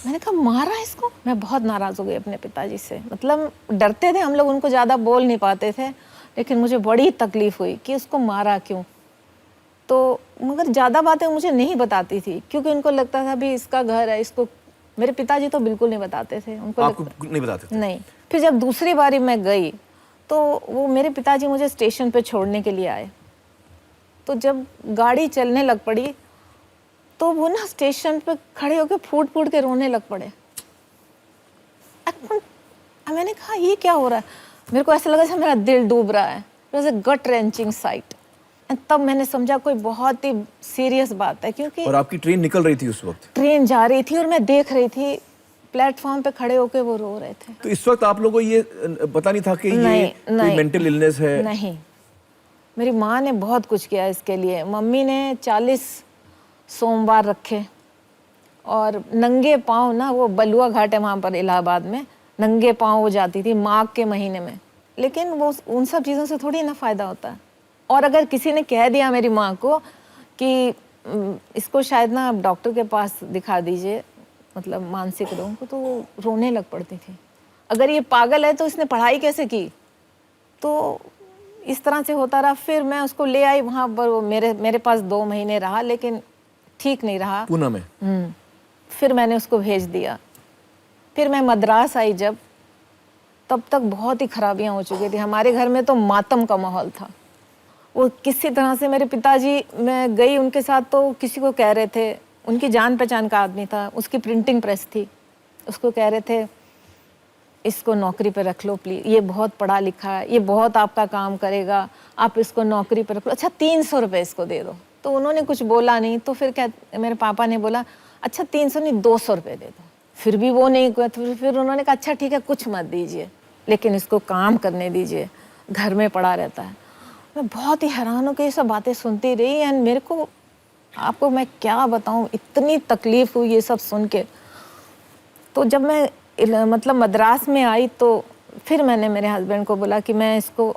मैंने कहा मारा इसको? मैं बहुत नाराज हो गई अपने पिताजी से। मतलब डरते थे हम लोग, उनको ज़्यादा बोल नहीं पाते थे, लेकिन मुझे बड़ी तकलीफ हुई कि उसको मारा क्यों। तो मगर ज़्यादा बातें मुझे नहीं बताती थी, क्योंकि उनको लगता था भी इसका घर है, इसको। मेरे पिताजी तो बिल्कुल नहीं बताते थे, उनको आपको नहीं बताते थे? नहीं। फिर जब दूसरी बारी मैं गई तो वो मेरे पिताजी मुझे स्टेशन पे छोड़ने के लिए आए। तो जब गाड़ी चलने लग पड़ी तो वो ना स्टेशन पे खड़े होकर फूट फूट के रोने लग पड़े। मैंने कहा ये क्या हो रहा है? मेरे को ऐसा लगा जैसे मेरा दिल डूब रहा है। It was a gut wrenching sight. तब मैंने समझा कोई बहुत ही सीरियस बात है, क्योंकि और आपकी ट्रेन निकल रही थी उस वक्त? ट्रेन जा रही थी और मैं देख रही थी प्लेटफॉर्म पे खड़े होके वो रो रहे थे। तो इस वक्त आप लोगों को ये पता नहीं था कि ये कोई मेंटल इलनेस है? नहीं, मेरी माँ ने बहुत कुछ किया इसके लिए। मम्मी ने 40 सोमवार रखे और नंगे पाँव ना, वो बलुआ घाट है वहाँ पर इलाहाबाद में, नंगे पाँव वो जाती थी माघ के महीने में। लेकिन वो उन सब चीज़ों से थोड़ी ना फ़ायदा होता है। और अगर किसी ने कह दिया मेरी माँ को कि इसको शायद ना आप डॉक्टर के पास दिखा दीजिए, मतलब मानसिक रोग को, तो वो रोने लग पड़ती थी। अगर ये पागल है तो इसने पढ़ाई कैसे की? तो इस तरह से होता रहा। फिर मैं उसको ले आई वहाँ पर, वो मेरे पास 2 महीने रहा, लेकिन ठीक नहीं रहा पूना में। फिर मैंने उसको भेज दिया। फिर मैं मद्रास आई जब, तब तक बहुत ही खराबियाँ हो चुकी थी। हमारे घर में तो मातम का माहौल था। वो किसी तरह से मेरे पिताजी, मैं गई उनके साथ तो किसी को कह रहे थे, उनकी जान पहचान का आदमी था, उसकी प्रिंटिंग प्रेस थी, उसको कह रहे थे इसको नौकरी पे रख लो प्लीज, ये बहुत पढ़ा लिखा है, ये बहुत आपका काम करेगा, आप इसको नौकरी पे रख लो, अच्छा 300 रुपये इसको दे दो। तो उन्होंने कुछ बोला नहीं। तो फिर मेरे पापा ने बोला अच्छा 300 नहीं 200 रुपये दे दो। फिर भी वो नहीं, तो फिर उन्होंने कहा अच्छा ठीक है कुछ मत दीजिए, लेकिन इसको काम करने दीजिए, घर में पड़ा रहता है। मैं बहुत ही हैरान हो के ये सब बातें सुनती रही। एंड मेरे को, आपको मैं क्या बताऊं, इतनी तकलीफ हुई ये सब सुन के। तो जब मैं मतलब मद्रास में आई तो फिर मैंने मेरे हस्बैंड को बोला कि मैं इसको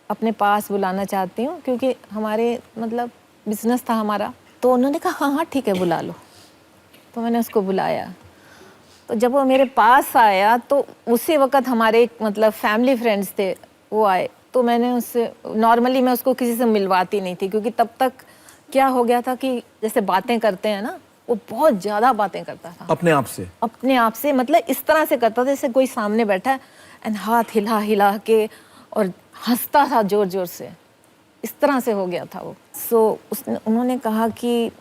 अपने पास बुलाना चाहती हूँ, क्योंकि हमारे मतलब बिजनेस था हमारा। तो उन्होंने कहा हाँ हाँ ठीक है बुला लो। तो मैंने उसको बुलाया। तो जब वो मेरे पास आया तो उसी वक्त हमारे मतलब फैमिली फ्रेंड्स थे, वो आए। तो मैंने उससे, नॉर्मली मैं उसको किसी से मिलवाती नहीं थी, क्योंकि तब तक क्या हो गया था कि जैसे बातें करते हैं ना, वो बहुत ज़्यादा बातें करता था अपने आप से मतलब इस तरह से करता था जैसे कोई सामने बैठा है एंड हाथ हिला हिला के और हंसता था जोर जोर से, इस तरह से हो गया था वो। उन्होंने कहा कि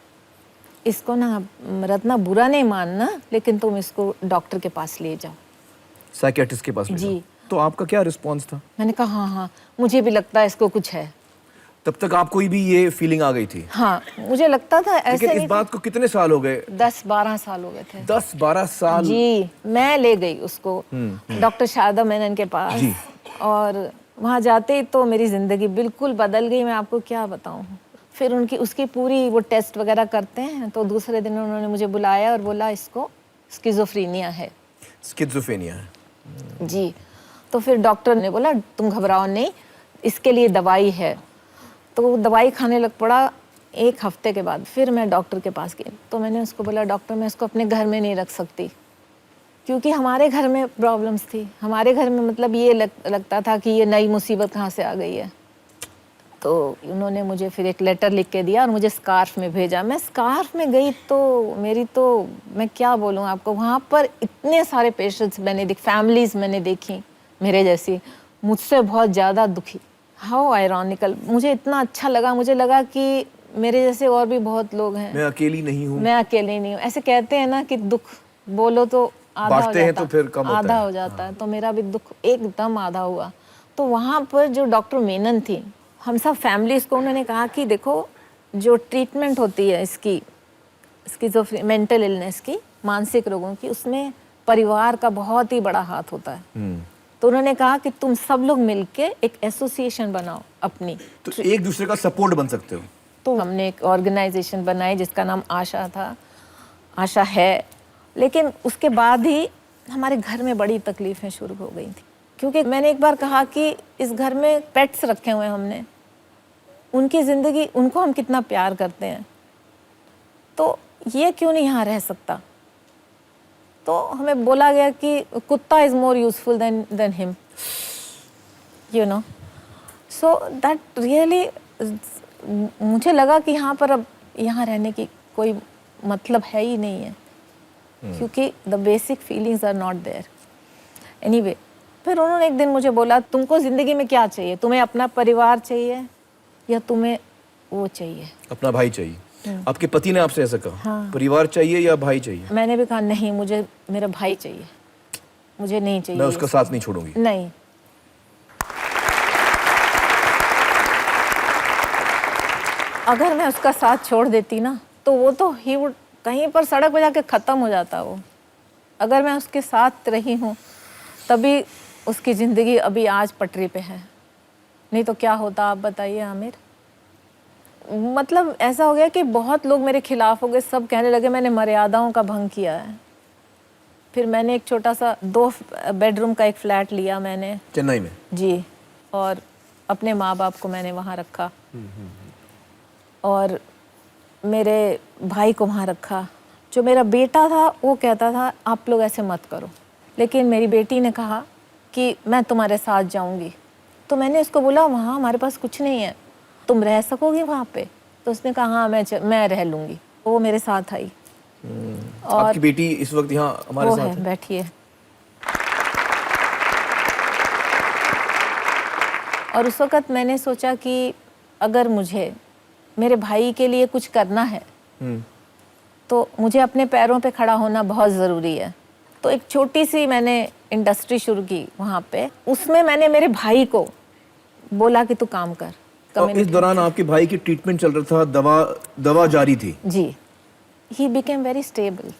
इसको ना रत्ना बुरा नहीं मानना, लेकिन तुम इसको डॉक्टर के पास ले जाओ, साइकियाट्रिस्ट के पास ले जाओ। तो आपका क्या रिस्पॉन्स था? मैंने कहा हाँ मुझे भी लगता है इसको कुछ है। तब तक आपको भी ये फीलिंग आ गई थी? हाँ मुझे लगता था ऐसे। लेकिन इस बात को कितने साल हो गए? 10-12 साल हो गए थे। 10-12 साल? जी। मैं ले गई उसको डॉक्टर शारदा मेनन के पास जी। और वहाँ जाते ही तो मेरी ज़िंदगी बिल्कुल बदल गई। मैं आपको क्या बताऊँ। फिर उसकी पूरी वो टेस्ट वगैरह करते हैं। तो दूसरे दिन उन्होंने मुझे बुलाया और बोला इसको स्किज़ोफ्रीनिया है। स्किज़ोफ्रेनिया है? जी। तो फिर डॉक्टर ने बोला तुम घबराओ नहीं, इसके लिए दवाई है। तो दवाई खाने लग पड़ा। 1 हफ्ते के बाद फिर मैं डॉक्टर के पास गई। तो मैंने उसको बोला डॉक्टर मैं इसको अपने घर में नहीं रख सकती, क्योंकि हमारे घर में प्रॉब्लम्स थी। हमारे घर में मतलब ये लगता था कि ये नई मुसीबत कहाँ से आ गई है। तो उन्होंने मुझे फिर एक लेटर लिख के दिया और मुझे स्कार्फ में भेजा। मैं स्कार्फ में गई तो मेरी तो मैं क्या बोलूँ आपको, वहाँ पर इतने सारे पेशेंट्स मैंने फैमिलीज़ मैंने देखी मेरे जैसी, मुझसे बहुत ज़्यादा दुखी। How ironical. मुझे इतना अच्छा लगा, मुझे लगा कि मेरे जैसे और भी बहुत लोग हैं, मैं अकेली नहीं हूँ। मैं अकेली नहीं हूँ। ऐसे कहते हैं ना कि दुख बोलो तो आधा हो जाता है, तो फिर कम होता है। आधा हो जाता है। तो मेरा भी दुख एकदम आधा हुआ। तो वहाँ पर जो डॉक्टर मेनन थी, हम सब फैमिलीज़ को उन्होंने कहा कि देखो जो ट्रीटमेंट होती है इसकी जो मेंटल इलनेस की, मानसिक रोगों की, उसमें परिवार का बहुत ही बड़ा हाथ होता है। तो उन्होंने कहा कि तुम सब लोग मिलके एक एसोसिएशन बनाओ अपनी, तो एक दूसरे का सपोर्ट बन सकते हो। तो हमने एक ऑर्गेनाइजेशन बनाई जिसका नाम आशा था, आशा है। लेकिन उसके बाद ही हमारे घर में बड़ी तकलीफ़ें शुरू हो गई थी, क्योंकि मैंने एक बार कहा कि इस घर में पेट्स रखे हुए हैं हमने, उनकी ज़िंदगी, उनको हम कितना प्यार करते हैं, तो ये क्यों नहीं यहाँ रह सकता। तो हमें बोला गया कि कुत्ता is more useful than him, you know. So that really, मुझे लगा कि यहाँ पर अब यहाँ रहने की कोई मतलब है ही नहीं है, क्योंकि the basic feelings are not there. Anyway, फिर उन्होंने एक दिन मुझे बोला, तुमको ज़िंदगी में क्या चाहिए, तुम्हें अपना परिवार चाहिए या तुम्हें वो चाहिए, अपना भाई चाहिए। आपके पति ने आपसे ऐसा कहा? हाँ। परिवार चाहिए या भाई चाहिए? मैंने भी कहा नहीं, मुझे मेरा भाई चाहिए, मुझे नहीं चाहिए, मैं उसका साथ नहीं छोड़ूंगी। नहीं। अगर मैं उसका साथ छोड़ देती ना, तो वो तो ही वुड कहीं पर सड़क पर जाके ख़त्म हो जाता वो। अगर मैं उसके साथ रही हूँ तभी उसकी ज़िंदगी अभी आज पटरी पे है, नहीं तो क्या होता आप बताइए आमिर। मतलब ऐसा हो गया कि बहुत लोग मेरे खिलाफ हो गए, सब कहने लगे मैंने मर्यादाओं का भंग किया है। फिर मैंने एक छोटा सा 2 बेडरूम का एक फ्लैट लिया मैंने चेन्नई में जी, और अपने माँ बाप को मैंने वहाँ रखा और मेरे भाई को वहाँ रखा। जो मेरा बेटा था वो कहता था आप लोग ऐसे मत करो, लेकिन मेरी बेटी ने कहा कि मैं तुम्हारे साथ जाऊँगी। तो मैंने उसको बोला वहाँ हमारे पास कुछ नहीं है, तुम रह सकोगी वहाँ पे? तो उसने कहा हाँ मैं रह लूँगी। वो मेरे साथ आई। और आपकी बेटी इस वक्त यहाँ हमारे वो साथ है, बैठी है। और उस वक़्त मैंने सोचा कि अगर मुझे मेरे भाई के लिए कुछ करना है तो मुझे अपने पैरों पे खड़ा होना बहुत ज़रूरी है। तो एक छोटी सी मैंने इंडस्ट्री शुरू की वहाँ पे, उसमें मैंने मेरे भाई को बोला कि तू काम कर। और इस दौरान आपके भाई की ट्रीटमेंट चल रहा था, दवा जारी थी? जी, ही बिकेम वेरी स्टेबल।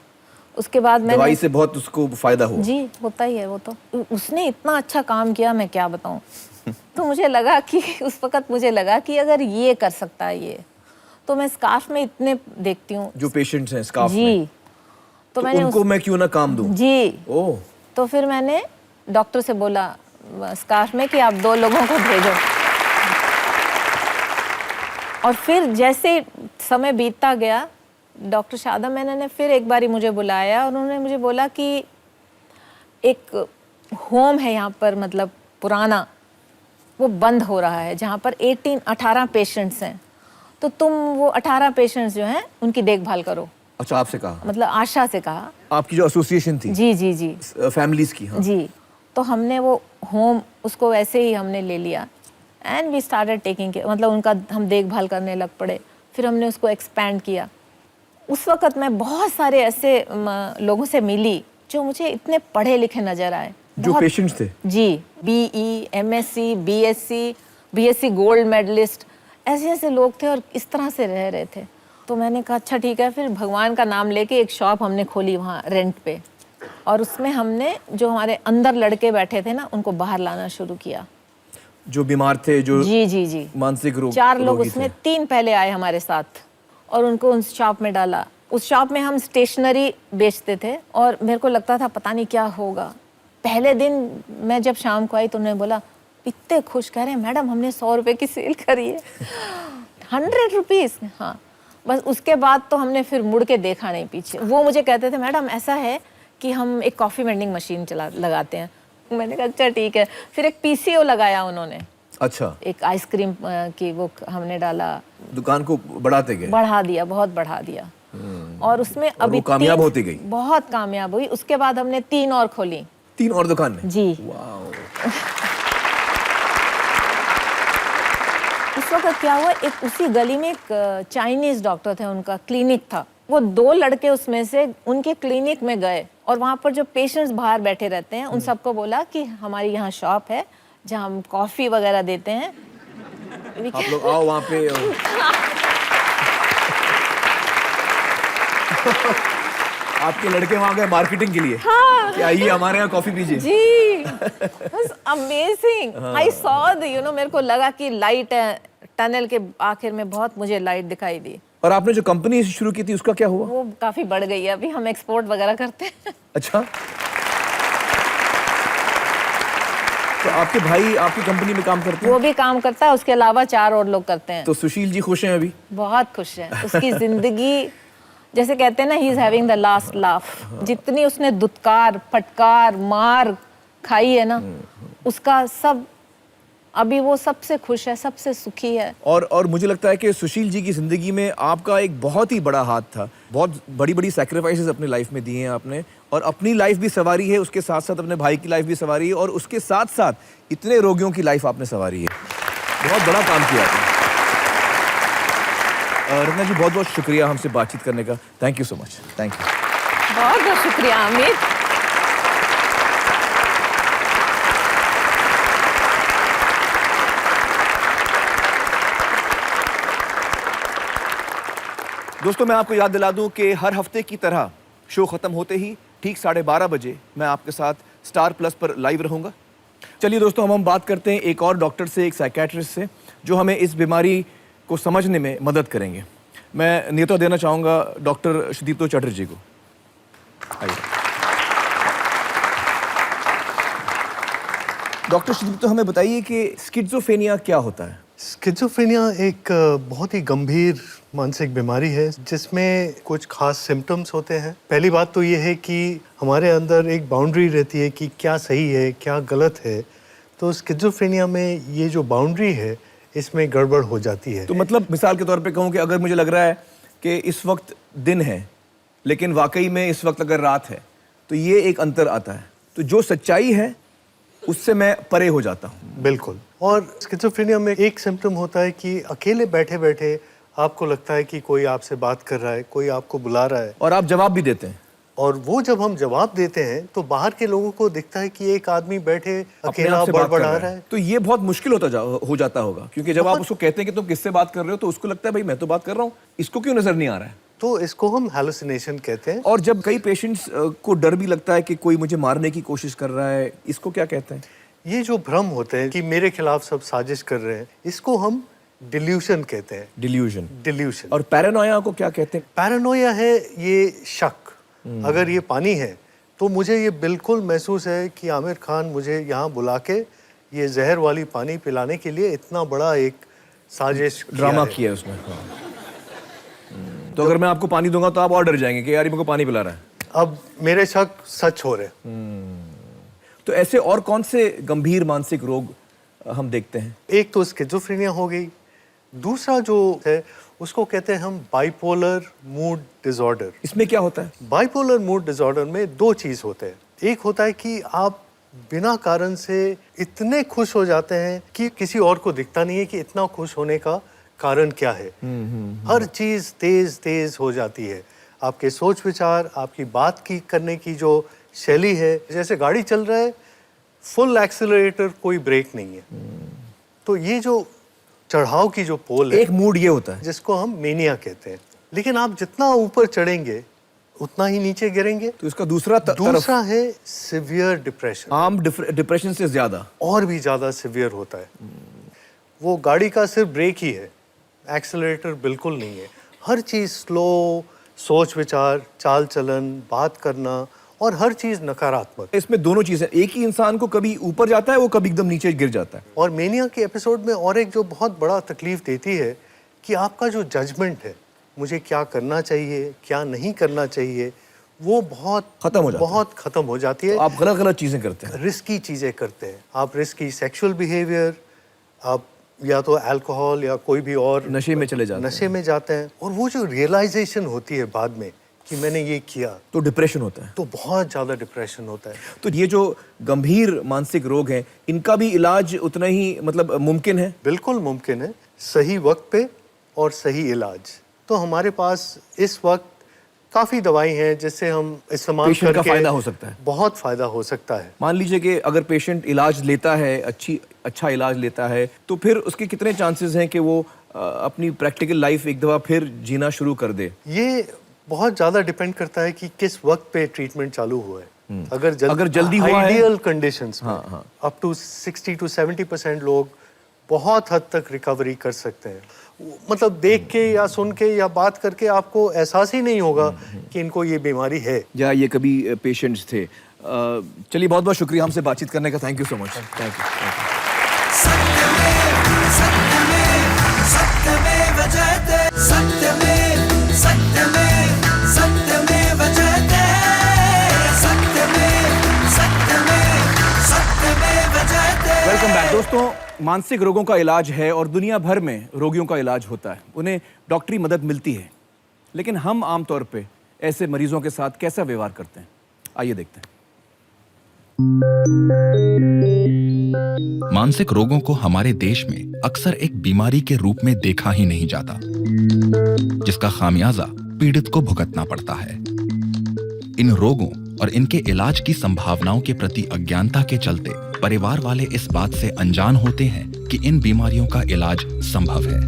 उसके बाद मैंने दवाई से बहुत उसको फायदा हुआ? जी, होता ही है वो तो। उसने इतना अच्छा काम किया, मैं क्या बताऊँ। तो मुझे लगा कि उस वक़्त मुझे लगा कि अगर ये कर सकता है ये, तो मैं स्कार्फ में इतने देखती हूँ जो पेशेंट्स हैं स्कार्फ जी में, तो मैंने उनको मैं क्यों ना काम दूं? जी। ओह। तो फिर मैंने डॉक्टर से बोला स्कार्फ में कि आप 2 लोगों को भेजो। और फिर जैसे समय बीतता गया, डॉक्टर शादा मैनन ने फिर एक बारी मुझे बुलाया और उन्होंने मुझे बोला कि एक होम है यहाँ पर, मतलब पुराना, वो बंद हो रहा है, जहाँ पर 18 पेशेंट्स हैं, तो तुम वो 18 पेशेंट्स जो हैं उनकी देखभाल करो। अच्छा, आपसे कहा? मतलब आशा से कहा। आपकी जो एसोसिएशन थी? जी जी जी, फैमिलीज की। हाँ। जी। तो हमने वो होम, उसको वैसे ही हमने ले लिया and we started taking care, मतलब उनका हम देखभाल करने लग पड़े। फिर हमने उसको एक्सपैंड किया। उस वक़्त मैं बहुत सारे ऐसे लोगों से मिली जो मुझे इतने पढ़े लिखे नज़र आए। जो पेशेंट्स थे? जी। BE, MSc, BSc gold medalist, ऐसे ऐसे लोग थे और इस तरह से रह रहे थे। तो मैंने कहा अच्छा ठीक है। फिर भगवान का नाम लेके एक शॉप हमने खोली वहाँ रेंट पे, और उसमें हमने जो हमारे अंदर लड़के बैठे थे ना, उनको बाहर लाना शुरू किया। जो बीमार थे, जो जी जी जी, मानसिक रोग, 4 लोग उसमें, 3 पहले आए हमारे साथ और उनको उस शॉप में डाला। उस शॉप में हम स्टेशनरी बेचते थे और मेरे को लगता था पता नहीं क्या होगा। पहले दिन मैं जब शाम को आई तो उन्होंने बोला, इतने खुश, कह रहे हैं मैडम हमने 100 रुपए की सेल करी है। 100 रुपीज़। हाँ, बस उसके बाद तो हमने फिर मुड़ के देखा नहीं पीछे। वो मुझे कहते थे मैडम ऐसा है कि हम एक कॉफ़ी वेंडिंग मशीन लगाते हैं। मैंने कहा अच्छा ठीक है। फिर एक PCO लगाया उन्होंने। अच्छा। एक आइसक्रीम की वो हमने डाला। दुकान को बढ़ाते गए? बढ़ा दिया, बहुत बढ़ा दिया। और उसमें अभी कामयाब होती गई? बहुत कामयाब हुई। उसके बाद हमने 3 और खोली। 3 और दुकान? जी। उस वक्त क्या हुआ, एक उसी गली में एक चाइनीज डॉक्टर थे, उनका क्लिनिक था। वो 2 लड़के उसमें से उनके क्लिनिक में गए और वहाँ पर जो पेशेंट्स बाहर बैठे रहते हैं उन सबको बोला कि हमारी यहाँ शॉप है, जहाँ हम कॉफ़ी वगैरह देते हैं। आप लोग आओ वहाँ पे। आपके लड़के वहाँ गए मार्केटिंग के लिए। हाँ। कि आइए हमारे यहाँ कॉफी पीजिए। जी, अमेजिंग। आई सॉ द मेरे को लगा कि लाइट है टनल के आखिर में, बहुत मुझे लाइट दिखाई दी। और आपने जो कंपनी शुरू की थी उसका क्या हुआ? वो काफी बढ़ गई है, अभी हम एक्सपोर्ट वगैरह करते हैं। अच्छा, तो आपके भाई आपकी कंपनी में काम करते हैं? वो भी काम करता है, उसके अलावा 4 और लोग करते हैं। तो सुशील जी खुश हैं अभी? बहुत खुश हैं। उसकी जिंदगी जैसे कहते हैं ना, he is having the last laugh. जितनी उसने दुत्कार, फटकार, मार खाई है ना, उसका सब अभी वो सबसे खुश है, सबसे सुखी है। और मुझे लगता है कि सुशील जी की जिंदगी में आपका एक बहुत ही बड़ा हाथ था। बहुत बड़ी बड़ी सैक्रिफाइसेस अपने लाइफ में दिए हैं आपने, और अपनी लाइफ भी संवारी है, उसके साथ साथ अपने भाई की लाइफ भी संवारी है, और उसके साथ साथ इतने रोगियों की लाइफ आपने संवारी है। बहुत बड़ा काम किया आपने। रत्ना जी बहुत बहुत शुक्रिया हमसे बातचीत करने का। Thank you so much. Thank you. बहुत बहुत शुक्रिया अमित। दोस्तों मैं आपको याद दिला दूं कि हर हफ्ते की तरह शो खत्म होते ही ठीक 12:30 बजे मैं आपके साथ स्टार प्लस पर लाइव रहूंगा। चलिए दोस्तों, हम बात करते हैं एक और डॉक्टर से, एक साइकेट्रिस्ट से, जो हमें इस बीमारी को समझने में मदद करेंगे। मैं नेता देना चाहूँगा डॉक्टर सुदीप्तो चटर्जी को। आइए डॉक्टर सुदीप्तो, हमें बताइए कि स्किज़ोफ्रेनिया क्या होता है? स्किज़ोफ्रेनिया एक बहुत ही गंभीर मानसिक बीमारी है जिसमें कुछ खास सिम्टम्स होते हैं। पहली बात तो ये है कि हमारे अंदर एक बाउंड्री रहती है कि क्या सही है, क्या गलत है। तो स्किज़ोफ्रेनिया में ये जो बाउंड्री है, इसमें गड़बड़ हो जाती है। तो मतलब मिसाल के तौर पे कहूँ कि अगर मुझे लग रहा है कि इस वक्त दिन है लेकिन वाकई में इस वक्त अगर रात है, तो ये एक अंतर आता है। तो जो सच्चाई है उससे मैं परे हो जाता हूँ। बिल्कुल। और स्किज़ोफ्रेनिया में एक सिम्टम होता है कि अकेले बैठे बैठे आपको लगता है कि कोई आपसे बात कर रहा है, कोई आपको बुला रहा है, और आप जवाब भी देते हैं। और वो जब हम जवाब देते हैं तो बाहर के लोगों को दिखता है कि एक आदमी बैठे अपने अकेला आप से बात कर बड़बड़ा रहा है। तो ये बहुत मुश्किल हो जाता होगा, क्योंकि जब आप उसको कहते हैं कि तुम किससे बात कर रहे हो, तो उसको लगता है भाई मैं तो बात कर रहा हूँ, इसको क्यों नजर नहीं आ रहा है? तो इसको हम हैलुसिनेशन कहते हैं। और जब कई पेशेंट्स को डर भी लगता है कि कोई मुझे मारने की कोशिश कर रहा है, इसको क्या कहते हैं? ये जो भ्रम होते हैं कि मेरे खिलाफ सब साजिश कर रहे हैं, इसको हम डिल्यूशन कहते हैं। डिल्यूशन। और पैरानोया को क्या कहते हैं? पैरानोया है ये शक। अगर ये पानी है तो मुझे ये बिल्कुल महसूस है कि आमिर खान मुझे यहाँ बुला के ये जहर वाली पानी पिलाने के लिए इतना बड़ा एक साजिश ड्रामा किया है उसने। तो अगर मैं आपको पानी दूंगा तो आप और डर जाएंगे कि यार ये मुझे पानी पिला रहा है। अब मेरे शक सच हो रहे। तो ऐसे और कौन से गंभीर मानसिक रोग हम देखते हैं? एक तो स्किज़ोफ्रेनिया हो गई, दूसरा जो है उसको कहते हैं हम बाइपोलर मूड डिसऑर्डर। इसमें क्या होता है? बाइपोलर मूड डिसऑर्डर में 2 चीज होते हैं। एक होता है कि आप बिना कारण से इतने खुश हो जाते हैं कि किसी और को दिखता नहीं है कि इतना खुश होने का कारण क्या है। हर चीज तेज तेज हो जाती है। आपके सोच विचार, आपकी बात की करने की जो शैली है, जैसे गाड़ी चल रहा है, फुल एक्सीलरेटर, कोई ब्रेक नहीं है। तो ये जो चढ़ाव की जो पोल है, एक मूड ये होता है जिसको हम मेनिया कहते हैं। लेकिन आप जितना ऊपर चढ़ेंगे उतना ही नीचे गिरेंगे। तो इसका दूसरा दूसरा है सिवियर डिप्रेशन। आम डिप्रेशन से ज्यादा और भी ज्यादा सिवियर होता है। वो गाड़ी का सिर्फ ब्रेक ही है, एक्सीलरेटर बिल्कुल नहीं है। हर चीज स्लो, सोच विचार, चाल चलन, बात करना, और हर चीज नकारात्मक। इसमें दोनों चीजें, एक ही इंसान को कभी ऊपर जाता है, वो कभी एकदम नीचे गिर जाता है। और मेनिया के एपिसोड में और एक जो बहुत बड़ा तकलीफ देती है कि आपका जो जजमेंट है, मुझे क्या करना चाहिए, क्या नहीं करना चाहिए, वो बहुत खत्म हो जाती है। तो आप गलत चीजें करते हैं, रिस्की चीजें करते हैं। आप रिस्की सेक्सुअल बिहेवियर, आप या तो अल्कोहल या कोई भी और नशे में जाते हैं। और वो जो रियलाइजेशन होती है बाद में कि मैंने ये किया, तो डिप्रेशन होता है। तो बहुत ज्यादा डिप्रेशन होता है। तो ये जो गंभीर मानसिक रोग हैं, इनका भी इलाज उतना ही मतलब मुमकिन है? बिल्कुल मुमकिन है, सही वक्त पे और सही इलाज। तो हमारे पास इस वक्त काफ़ी दवाई हैं जिससे हम इस्तेमाल पेशेंट का करके फायदा हो सकता है। बहुत फ़ायदा हो सकता है। मान लीजिए कि अगर पेशेंट इलाज लेता है, अच्छा इलाज लेता है, तो फिर उसके कितने चांसेस हैं कि वो अपनी प्रैक्टिकल लाइफ एक दफ़ा फिर जीना शुरू कर दे? ये बहुत ज़्यादा डिपेंड करता है कि किस वक्त पे ट्रीटमेंट चालू हुआ है। अगर जल्दी हुआ है, आइडियल कंडीशंस में हाँ। अप टू 60 to 70% लोग बहुत हद तक रिकवरी कर सकते हैं। मतलब देख के या सुन के या बात करके आपको एहसास ही नहीं होगा कि इनको ये बीमारी है। या ये कभी पेशेंट्स थे। चलिए, बहुत बहुत शुक्रिया हमसे बातचीत करने का। Thank you so much. Thank you. सत्यमेव जयते, सत्यमेव जयते, सत्यमेव जयते। वेलकम बैक दोस्तों। मानसिक रोगों का इलाज है और दुनिया भर में रोगियों का इलाज होता है, उन्हें डॉक्टरी मदद मिलती है, लेकिन हम आमतौर पे ऐसे मरीजों के साथ कैसा व्यवहार करते हैं, आइए देखते हैं। मानसिक रोगों को हमारे देश में अक्सर एक बीमारी के रूप में देखा ही नहीं जाता, जिसका खामियाजा पीड़ित को भुगतना पड़ता है। इन रोगों और इनके इलाज की संभावनाओं के प्रति अज्ञानता के चलते परिवार वाले इस बात से अनजान होते हैं कि इन बीमारियों का इलाज संभव है।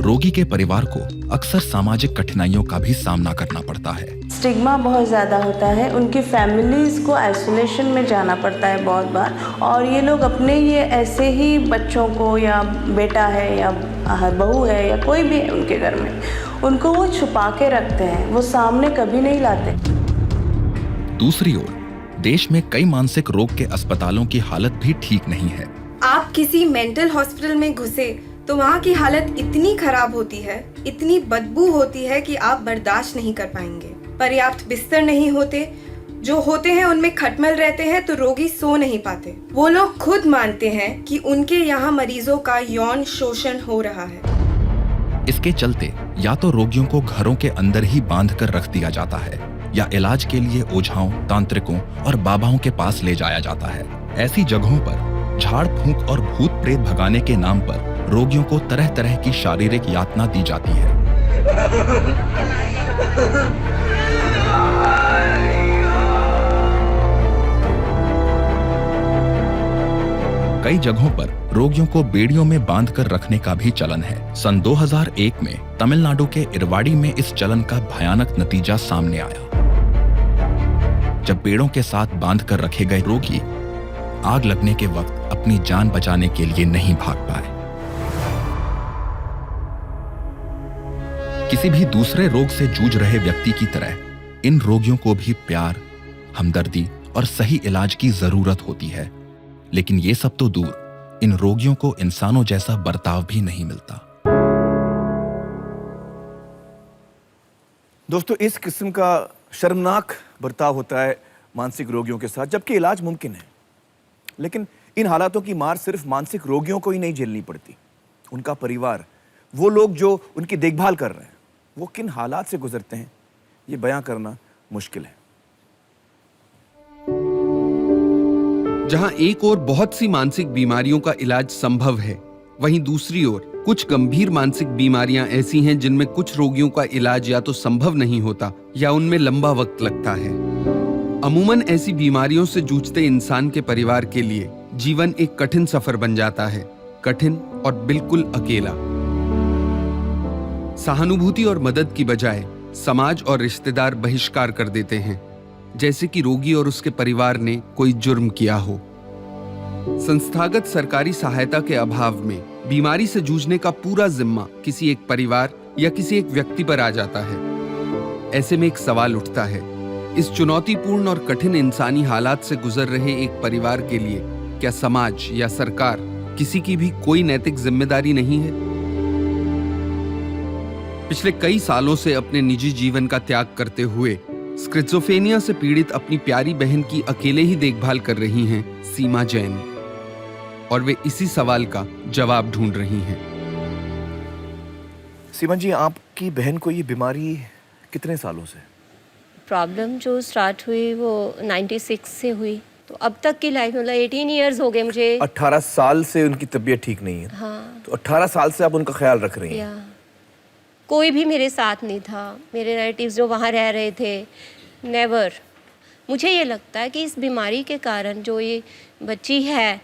रोगी के परिवार को अक्सर सामाजिक कठिनाइयों का भी सामना करना पड़ता है। स्टिग्मा बहुत ज़्यादा होता है, उनकी फैमिलीज को आइसोलेशन में जाना पड़ता है बहुत बार, और ये लोग अपने ये ऐसे ही बच्चों को, या बेटा है या बहू है या कोई भी है उनके घर में, उनको वो छुपा के रखते हैं, वो सामने कभी नहीं लाते। दूसरी ओर देश में कई मानसिक रोग के अस्पतालों की हालत भी ठीक नहीं है। आप किसी मेंटल हॉस्पिटल में घुसे तो वहाँ की हालत इतनी खराब होती है, इतनी बदबू होती है कि आप बर्दाश्त नहीं कर पाएंगे। पर्याप्त बिस्तर नहीं होते, जो होते हैं उनमें खटमल रहते हैं, तो रोगी सो नहीं पाते। वो लोग खुद मानते हैं कि उनके यहाँ मरीजों का यौन शोषण हो रहा है। इसके चलते या तो रोगियों को घरों के अंदर ही बांध कर रख दिया जाता है, या इलाज के लिए ओझाओं, तांत्रिकों और बाबाओं के पास ले जाया जाता है। ऐसी जगहों पर झाड़ फूंक और भूत प्रेत भगाने के नाम पर रोगियों को तरह तरह की शारीरिक यातना दी जाती है। कई जगहों पर रोगियों को बेड़ियों में बांधकर रखने का भी चलन है। सन 2001 में तमिलनाडु के इरवाड़ी में इस चलन का भयानक नतीजा सामने आया, जब बेड़ों के साथ बांधकर रखे गए रोगी आग लगने के वक्त अपनी जान बचाने के लिए नहीं भाग पाए। किसी भी दूसरे रोग से जूझ रहे व्यक्ति की तरह इन रोगियों को भी प्यार, हमदर्दी और सही इलाज की जरूरत होती है, लेकिन ये सब तो दूर, इन रोगियों को इंसानों जैसा बर्ताव भी नहीं मिलता। दोस्तों, इस किस्म का शर्मनाक बर्ताव होता है मानसिक रोगियों के साथ, जबकि इलाज मुमकिन है। लेकिन इन हालातों की मार सिर्फ मानसिक रोगियों को ही नहीं झेलनी पड़ती, उनका परिवार, वो लोग जो उनकी देखभाल कर रहे हैं, वो किन हालात से गुजरते हैं, ये बयां करना मुश्किल है। जहां एक ओर बहुत सी मानसिक बीमारियों का इलाज संभव है, वहीं दूसरी ओर कुछ गंभीर मानसिक बीमारियां ऐसी हैं जिनमें कुछ रोगियों का इलाज या तो संभव नहीं होता या उनमें लंबा वक्त लगता है। अमूमन ऐसी बीमारियों से जूझते इंसान के परिवार के लिए जीवन एक कठिन सफर बन जाता है, कठिन और बिल्कुल अकेला। सहानुभूति और मदद की बजाय समाज और रिश्तेदार बहिष्कार कर देते हैं, जैसे कि रोगी और उसके परिवार ने कोई जुर्म किया हो। संस्थागत सरकारी सहायता के अभाव में बीमारी से जूझने का पूरा जिम्मा किसी एक परिवार या किसी एक व्यक्ति पर आ जाता है। ऐसे में एक सवाल उठता है, इस चुनौतीपूर्ण और कठिन इंसानी हालात से गुजर रहे एक परिवार के लिए क्या समाज या सरकार किसी की भी कोई नैतिक जिम्मेदारी नहीं है? पिछले कई सालों से अपने निजी जीवन का त्याग करते हुए स्किज़ोफ्रेनिया से पीड़ित अपनी प्यारी बहन की अकेले ही देखभाल कर रही हैं सीमा जैन, और वे इसी सवाल का जवाब ढूंढ रही हैं। सीमा जी, आपकी बहन को ये बीमारी कितने सालों से? प्रॉब्लम जो स्टार्ट हुई वो 96 से हुई, तो अब तक की लाइफ मतलब 18 इयर्स हो गए मुझे। 18 साल से उनकी तबीयत ठीक नहीं है। हाँ। तो 18 साल से आप उनका ख्याल रख रही हैं। कोई भी मेरे साथ नहीं था, मेरे रिलेटिव्स जो वहाँ रह रहे थे, नेवर। मुझे ये लगता है कि इस बीमारी के कारण जो ये बच्ची है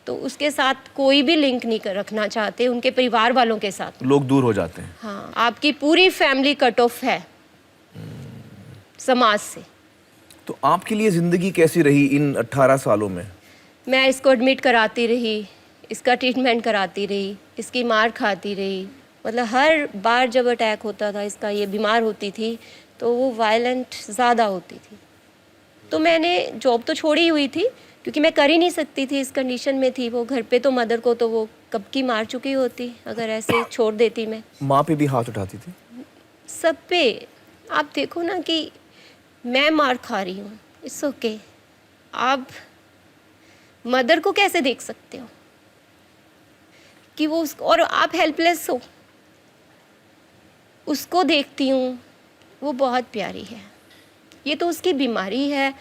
तो उसके साथ कोई भी लिंक नहीं रखना चाहते, उनके परिवार वालों के साथ लोग दूर हो जाते हैं। हाँ, आपकी पूरी फैमिली कट ऑफ है समाज से। तो आपके लिए जिंदगी कैसी रही इन 18 सालों में? मैं इसको एडमिट कराती रही, इसका ट्रीटमेंट कराती रही, इसकी मार खाती रही। मतलब हर बार जब अटैक होता था इसका, ये बीमार होती थी तो वो वायलेंट ज़्यादा होती थी। तो मैंने जॉब तो छोड़ी हुई थी क्योंकि मैं कर ही नहीं सकती थी, इस कंडीशन में थी वो। घर पे तो मदर को तो वो कब की मार चुकी होती अगर ऐसे छोड़ देती मैं। माँ पे भी हाथ उठाती थी? सब पे। आप देखो ना कि मैं मार खा रही हूँ, इट्स ओके। आप मदर को कैसे देख सकते हो कि वो उसको, और आप हेल्पलेस हो। उसको देखती हूँ, वो बहुत प्यारी है। ये तो उसकी बीमारी है,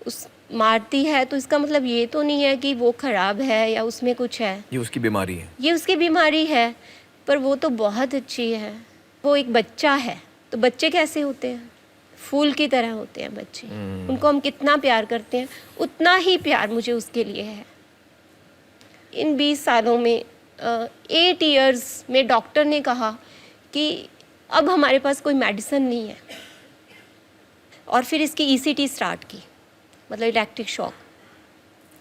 उस मारती है तो इसका मतलब ये तो नहीं है कि वो खराब है या उसमें कुछ है। ये उसकी बीमारी है। ये उसकी बीमारी है, पर वो तो बहुत अच्छी है। वो एक बच्चा है, तो बच्चे कैसे होते हैं? फूल की तरह होते हैं बच्चे। उनको हम कितना प्यार करते हैं, उतना ही प्यार मुझे उसके लिए है। इन 20 सालों में 8 इयर्स में डॉक्टर ने कहा कि अब हमारे पास कोई मेडिसिन नहीं है। और फिर इसकी ECT स्टार्ट की, मतलब इलेक्ट्रिक शॉक।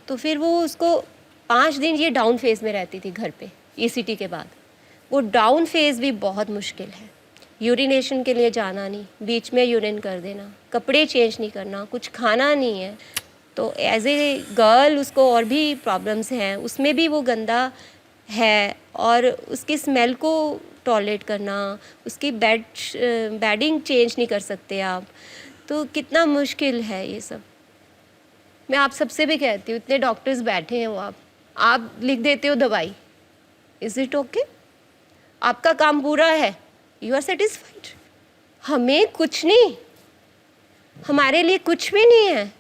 तो फिर वो उसको 5 दिन ये डाउन फेज़ में रहती थी घर पे ECT के बाद। वो डाउन फेज़ भी बहुत मुश्किल है। यूरिनेशन के लिए जाना नहीं, बीच में यूरिन कर देना, कपड़े चेंज नहीं करना, कुछ खाना नहीं है। तो एज ए गर्ल उसको और भी प्रॉब्लम्स हैं, उसमें भी वो गंदा है। और उसकी स्मेल को टॉलरेट करना, उसकी बेडिंग चेंज नहीं कर सकते आप। तो कितना मुश्किल है ये सब। मैं आप सबसे भी कहती हूँ, इतने डॉक्टर्स बैठे हैं, वो आप लिख देते हो दवाई, इज़ इट ओके? आपका काम पूरा है, यू आर सेटिस्फाइड। हमें कुछ नहीं, हमारे लिए कुछ भी नहीं है।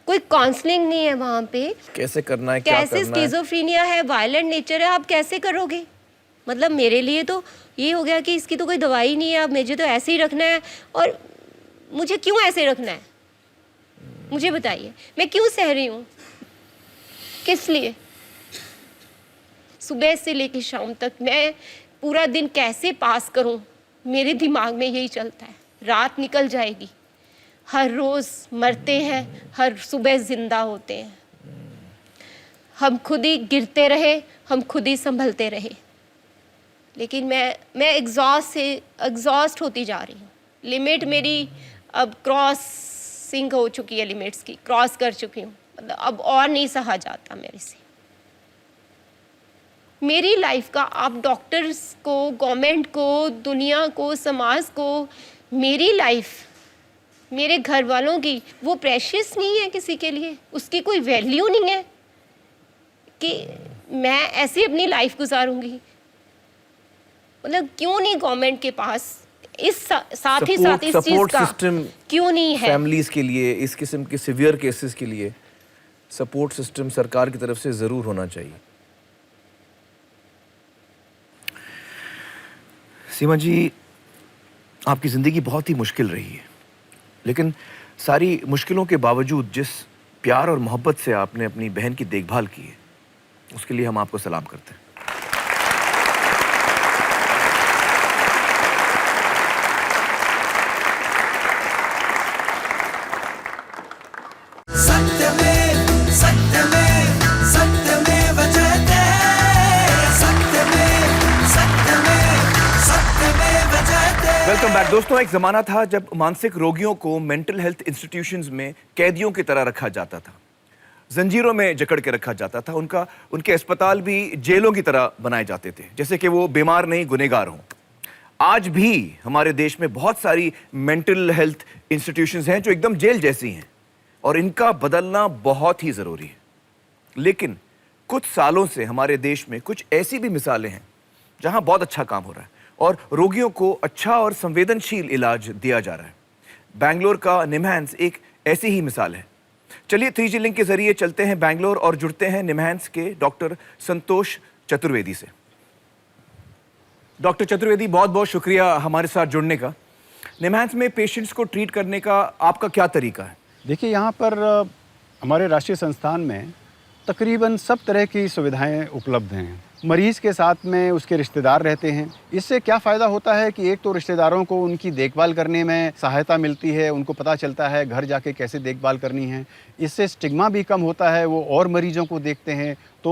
कोई काउंसलिंग नहीं है वहाँ पे। कैसे करना है, क्या कैसे करना है? स्किज़ोफ्रेनिया है, वायलेंट नेचर है, आप कैसे करोगे? मतलब मेरे लिए तो ये हो गया कि इसकी तो कोई दवाई नहीं है, अब मुझे तो ऐसे ही रखना है। और मुझे क्यों ऐसे रखना है? मुझे बताइए, मैं क्यों सह रही हूँ? किस लिए? सुबह से लेकर शाम तक मैं पूरा दिन कैसे पास करूँ, मेरे दिमाग में यही चलता है। रात निकल जाएगी, हर रोज़ मरते हैं, हर सुबह जिंदा होते हैं। हम खुद ही गिरते रहे, हम खुद ही संभलते रहे। लेकिन मैं एग्जॉस्ट होती जा रही हूँ। लिमिट मेरी अब क्रॉसिंग हो चुकी है, लिमिट्स की क्रॉस कर चुकी हूँ। मतलब अब और नहीं सहा जाता मेरे से। मेरी लाइफ का आप डॉक्टर्स को, गवर्नमेंट को, दुनिया को, समाज को, मेरी लाइफ, मेरे घर वालों की, वो प्रेशियस नहीं है किसी के लिए? उसकी कोई वैल्यू नहीं है कि मैं ऐसे अपनी लाइफ गुजारूंगी? मतलब क्यों नहीं गवर्नमेंट के पास इस साथ ही साथ इस चीज का क्यों नहीं है? फैमिलीज के लिए, इस किस्म के सिवियर केसेस के लिए सपोर्ट सिस्टम सरकार की तरफ से जरूर होना चाहिए। सीमा जी, आपकी जिंदगी बहुत ही मुश्किल रही है, लेकिन सारी मुश्किलों के बावजूद जिस प्यार और मोहब्बत से आपने अपनी बहन की देखभाल की है, उसके लिए हम आपको सलाम करते हैं। वेलकम बैक दोस्तों। एक जमाना था जब मानसिक रोगियों को मेंटल हेल्थ इंस्टीट्यूशंस में कैदियों की तरह रखा जाता था, जंजीरों में जकड़ के रखा जाता था। उनके अस्पताल भी जेलों की तरह बनाए जाते थे, जैसे कि वो बीमार नहीं गुनहगार हों। आज भी हमारे देश में बहुत सारी मेंटल हेल्थ इंस्टीट्यूशंस हैं जो एकदम जेल जैसी हैं, और इनका बदलना बहुत ही ज़रूरी है। लेकिन कुछ सालों से हमारे देश में कुछ ऐसी भी मिसालें हैं जहां बहुत अच्छा काम हो रहा है और रोगियों को अच्छा और संवेदनशील इलाज दिया जा रहा है। बैंगलोर का निमहैंस एक ऐसी ही मिसाल है। चलिए 3G लिंक के जरिए चलते हैं बैंगलोर और जुड़ते हैं निमहैंस के डॉक्टर संतोष चतुर्वेदी से। डॉक्टर चतुर्वेदी, बहुत बहुत शुक्रिया हमारे साथ जुड़ने का। निमहांस में पेशेंट्स को ट्रीट करने का आपका क्या तरीका है? देखिए, यहाँ पर हमारे राष्ट्रीय संस्थान में तकरीबन सब तरह की सुविधाएं उपलब्ध हैं। मरीज़ के साथ में उसके रिश्तेदार रहते हैं। इससे क्या फ़ायदा होता है कि एक तो रिश्तेदारों को उनकी देखभाल करने में सहायता मिलती है, उनको पता चलता है घर जाके कैसे देखभाल करनी है। इससे स्टिग्मा भी कम होता है, वो और मरीजों को देखते हैं, तो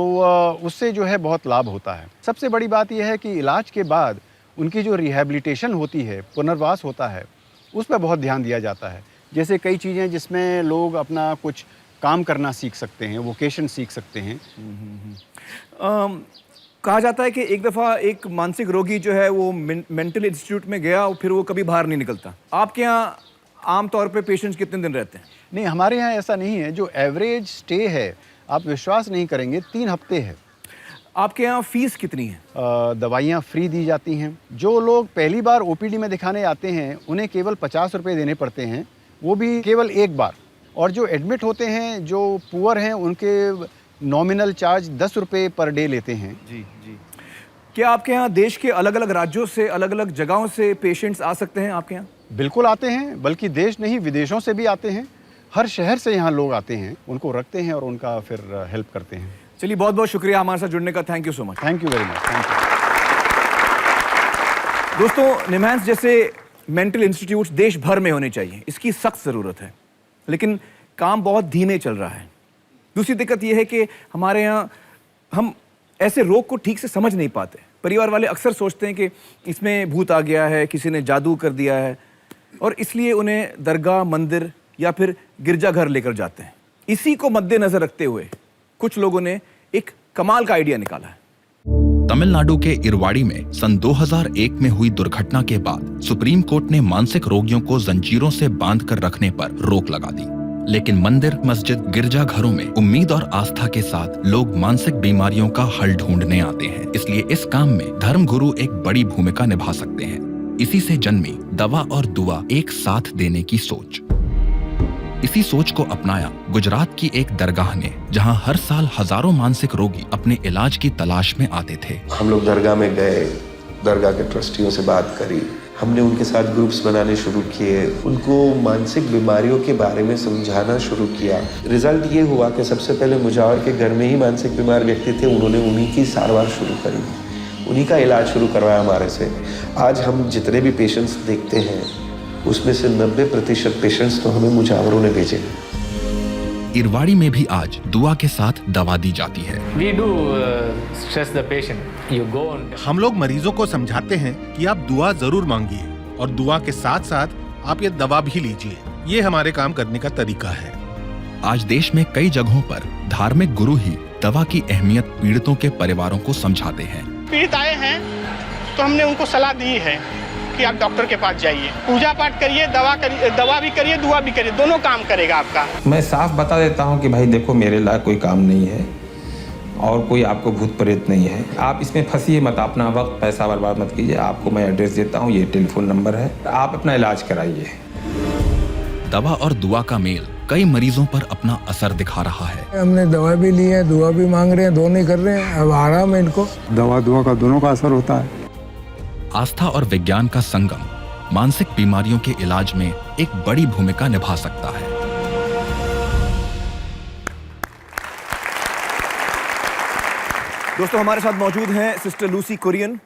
उससे जो है बहुत लाभ होता है। सबसे बड़ी बात यह है कि इलाज के बाद उनकी जो रिहैबिलिटेशन होती है, पुनर्वास होता है, उस पर बहुत ध्यान दिया जाता है। जैसे कई चीज़ें जिसमें लोग अपना कुछ काम करना सीख सकते हैं, वोकेशन सीख सकते हैं। कहा जाता है कि एक दफ़ा एक मानसिक रोगी जो है वो मेंटल इंस्टीट्यूट में गया और फिर वो कभी बाहर नहीं निकलता। आपके यहाँ आमतौर पे पेशेंट्स कितने दिन रहते हैं? नहीं, हमारे यहाँ ऐसा नहीं है। जो एवरेज स्टे है, आप विश्वास नहीं करेंगे, 3 हफ्ते है। आपके यहाँ फीस कितनी है? दवाइयाँ फ्री दी जाती हैं। जो लोग पहली बार ओपीडी में दिखाने आते हैं उन्हें केवल 50 रुपये देने पड़ते हैं, वो भी केवल एक बार। और जो एडमिट होते हैं, जो पुअर हैं, उनके नॉमिनल चार्ज 10 रुपये पर डे लेते हैं। जी जी। क्या आपके यहाँ देश के अलग अलग राज्यों से, अलग अलग जगहों से पेशेंट्स आ सकते हैं आपके यहाँ? बिल्कुल आते हैं, बल्कि देश नहीं विदेशों से भी आते हैं। हर शहर से यहाँ लोग आते हैं, उनको रखते हैं और उनका फिर हेल्प करते हैं। चलिए, बहुत बहुत शुक्रिया हमारे साथ जुड़ने का। Thank you so much. Thank you very much. Thank you. दोस्तों, निमहांस जैसे मेंटल इंस्टीट्यूट्स देश भर में होने चाहिए, इसकी सख्त ज़रूरत है, लेकिन काम बहुत धीमे चल रहा है। दूसरी दिक्कत यह है कि हमारे यहाँ हम ऐसे रोग को ठीक से समझ नहीं पाते। परिवार वाले अक्सर सोचते हैं कि इसमें भूत आ गया है, किसी ने जादू कर दिया है, और इसलिए उन्हें दरगाह, मंदिर या फिर गिरजाघर लेकर जाते हैं। इसी को मद्देनजर रखते हुए कुछ लोगों ने एक कमाल का आइडिया निकाला है। तमिलनाडु के इरवाड़ी में सन 2001 में हुई दुर्घटना के बाद सुप्रीम कोर्ट ने मानसिक रोगियों को जंजीरों से बांधकर रखने पर रोक लगा दी। लेकिन मंदिर, मस्जिद, गिरजाघरों में उम्मीद और आस्था के साथ लोग मानसिक बीमारियों का हल ढूंढने आते हैं। इसलिए इस काम में धर्मगुरु एक बड़ी भूमिका निभा सकते हैं। इसी से जन्मी दवा और दुआ एक साथ देने की सोच। इसी सोच को अपनाया गुजरात की एक दरगाह ने, जहां हर साल हजारों मानसिक रोगी अपने इलाज की तलाश में आते थे। हम लोग दरगाह में गए, दरगाह के ट्रस्टियों से बात करी, हमने उनके साथ ग्रुप्स बनाने शुरू किए, उनको मानसिक बीमारियों के बारे में समझाना शुरू किया। रिजल्ट ये हुआ कि सबसे पहले मुजावर के घर में ही मानसिक बीमार व्यक्ति थे, उन्होंने उन्हीं की सारवार शुरू करी, उन्हीं का इलाज शुरू करवाया हमारे से। आज हम जितने भी पेशेंट्स देखते हैं उसमें से 90% पेशेंट्स तो हमें मुजावरों ने भेजे हैं। इरवाड़ी में भी आज दुआ के साथ दवा दी जाती है। हम लोग मरीजों को समझाते हैं कि आप दुआ जरूर मांगिए और दुआ के साथ साथ आप ये दवा भी लीजिए। ये हमारे काम करने का तरीका है। आज देश में कई जगहों पर धार्मिक गुरु ही दवा की अहमियत पीड़ितों के परिवारों को समझाते हैं। पीड़ित आए हैं तो हमने उनको सलाह दी है कि आप डॉक्टर के पास जाइए, पूजा पाठ करिए, दवा भी करिए, दुआ भी करिए, दोनों काम करेगा आपका। मैं साफ बता देता हूँ कि भाई देखो, मेरे लायक कोई काम नहीं है और कोई आपको भूत प्रेत नहीं है। आप इसमें फंसिए मत, अपना वक्त पैसा बर्बाद मत कीजिए। आपको मैं एड्रेस देता हूँ, ये टेलीफोन नंबर है, आप अपना इलाज कराइए। दवा और दुआ का मेल कई मरीजों पर अपना असर दिखा रहा है। हमने दवा भी ली है, दुआ भी मांग रहे हैं, दोनों कर रहे हैं, अब आराम है इनको। दवा दुआ का दोनों का असर होता है। आस्था और विज्ञान का संगम मानसिक बीमारियों के इलाज में एक बड़ी भूमिका निभा सकता है। दोस्तों, हमारे साथ मौजूद हैं सिस्टर लूसी कुरियन,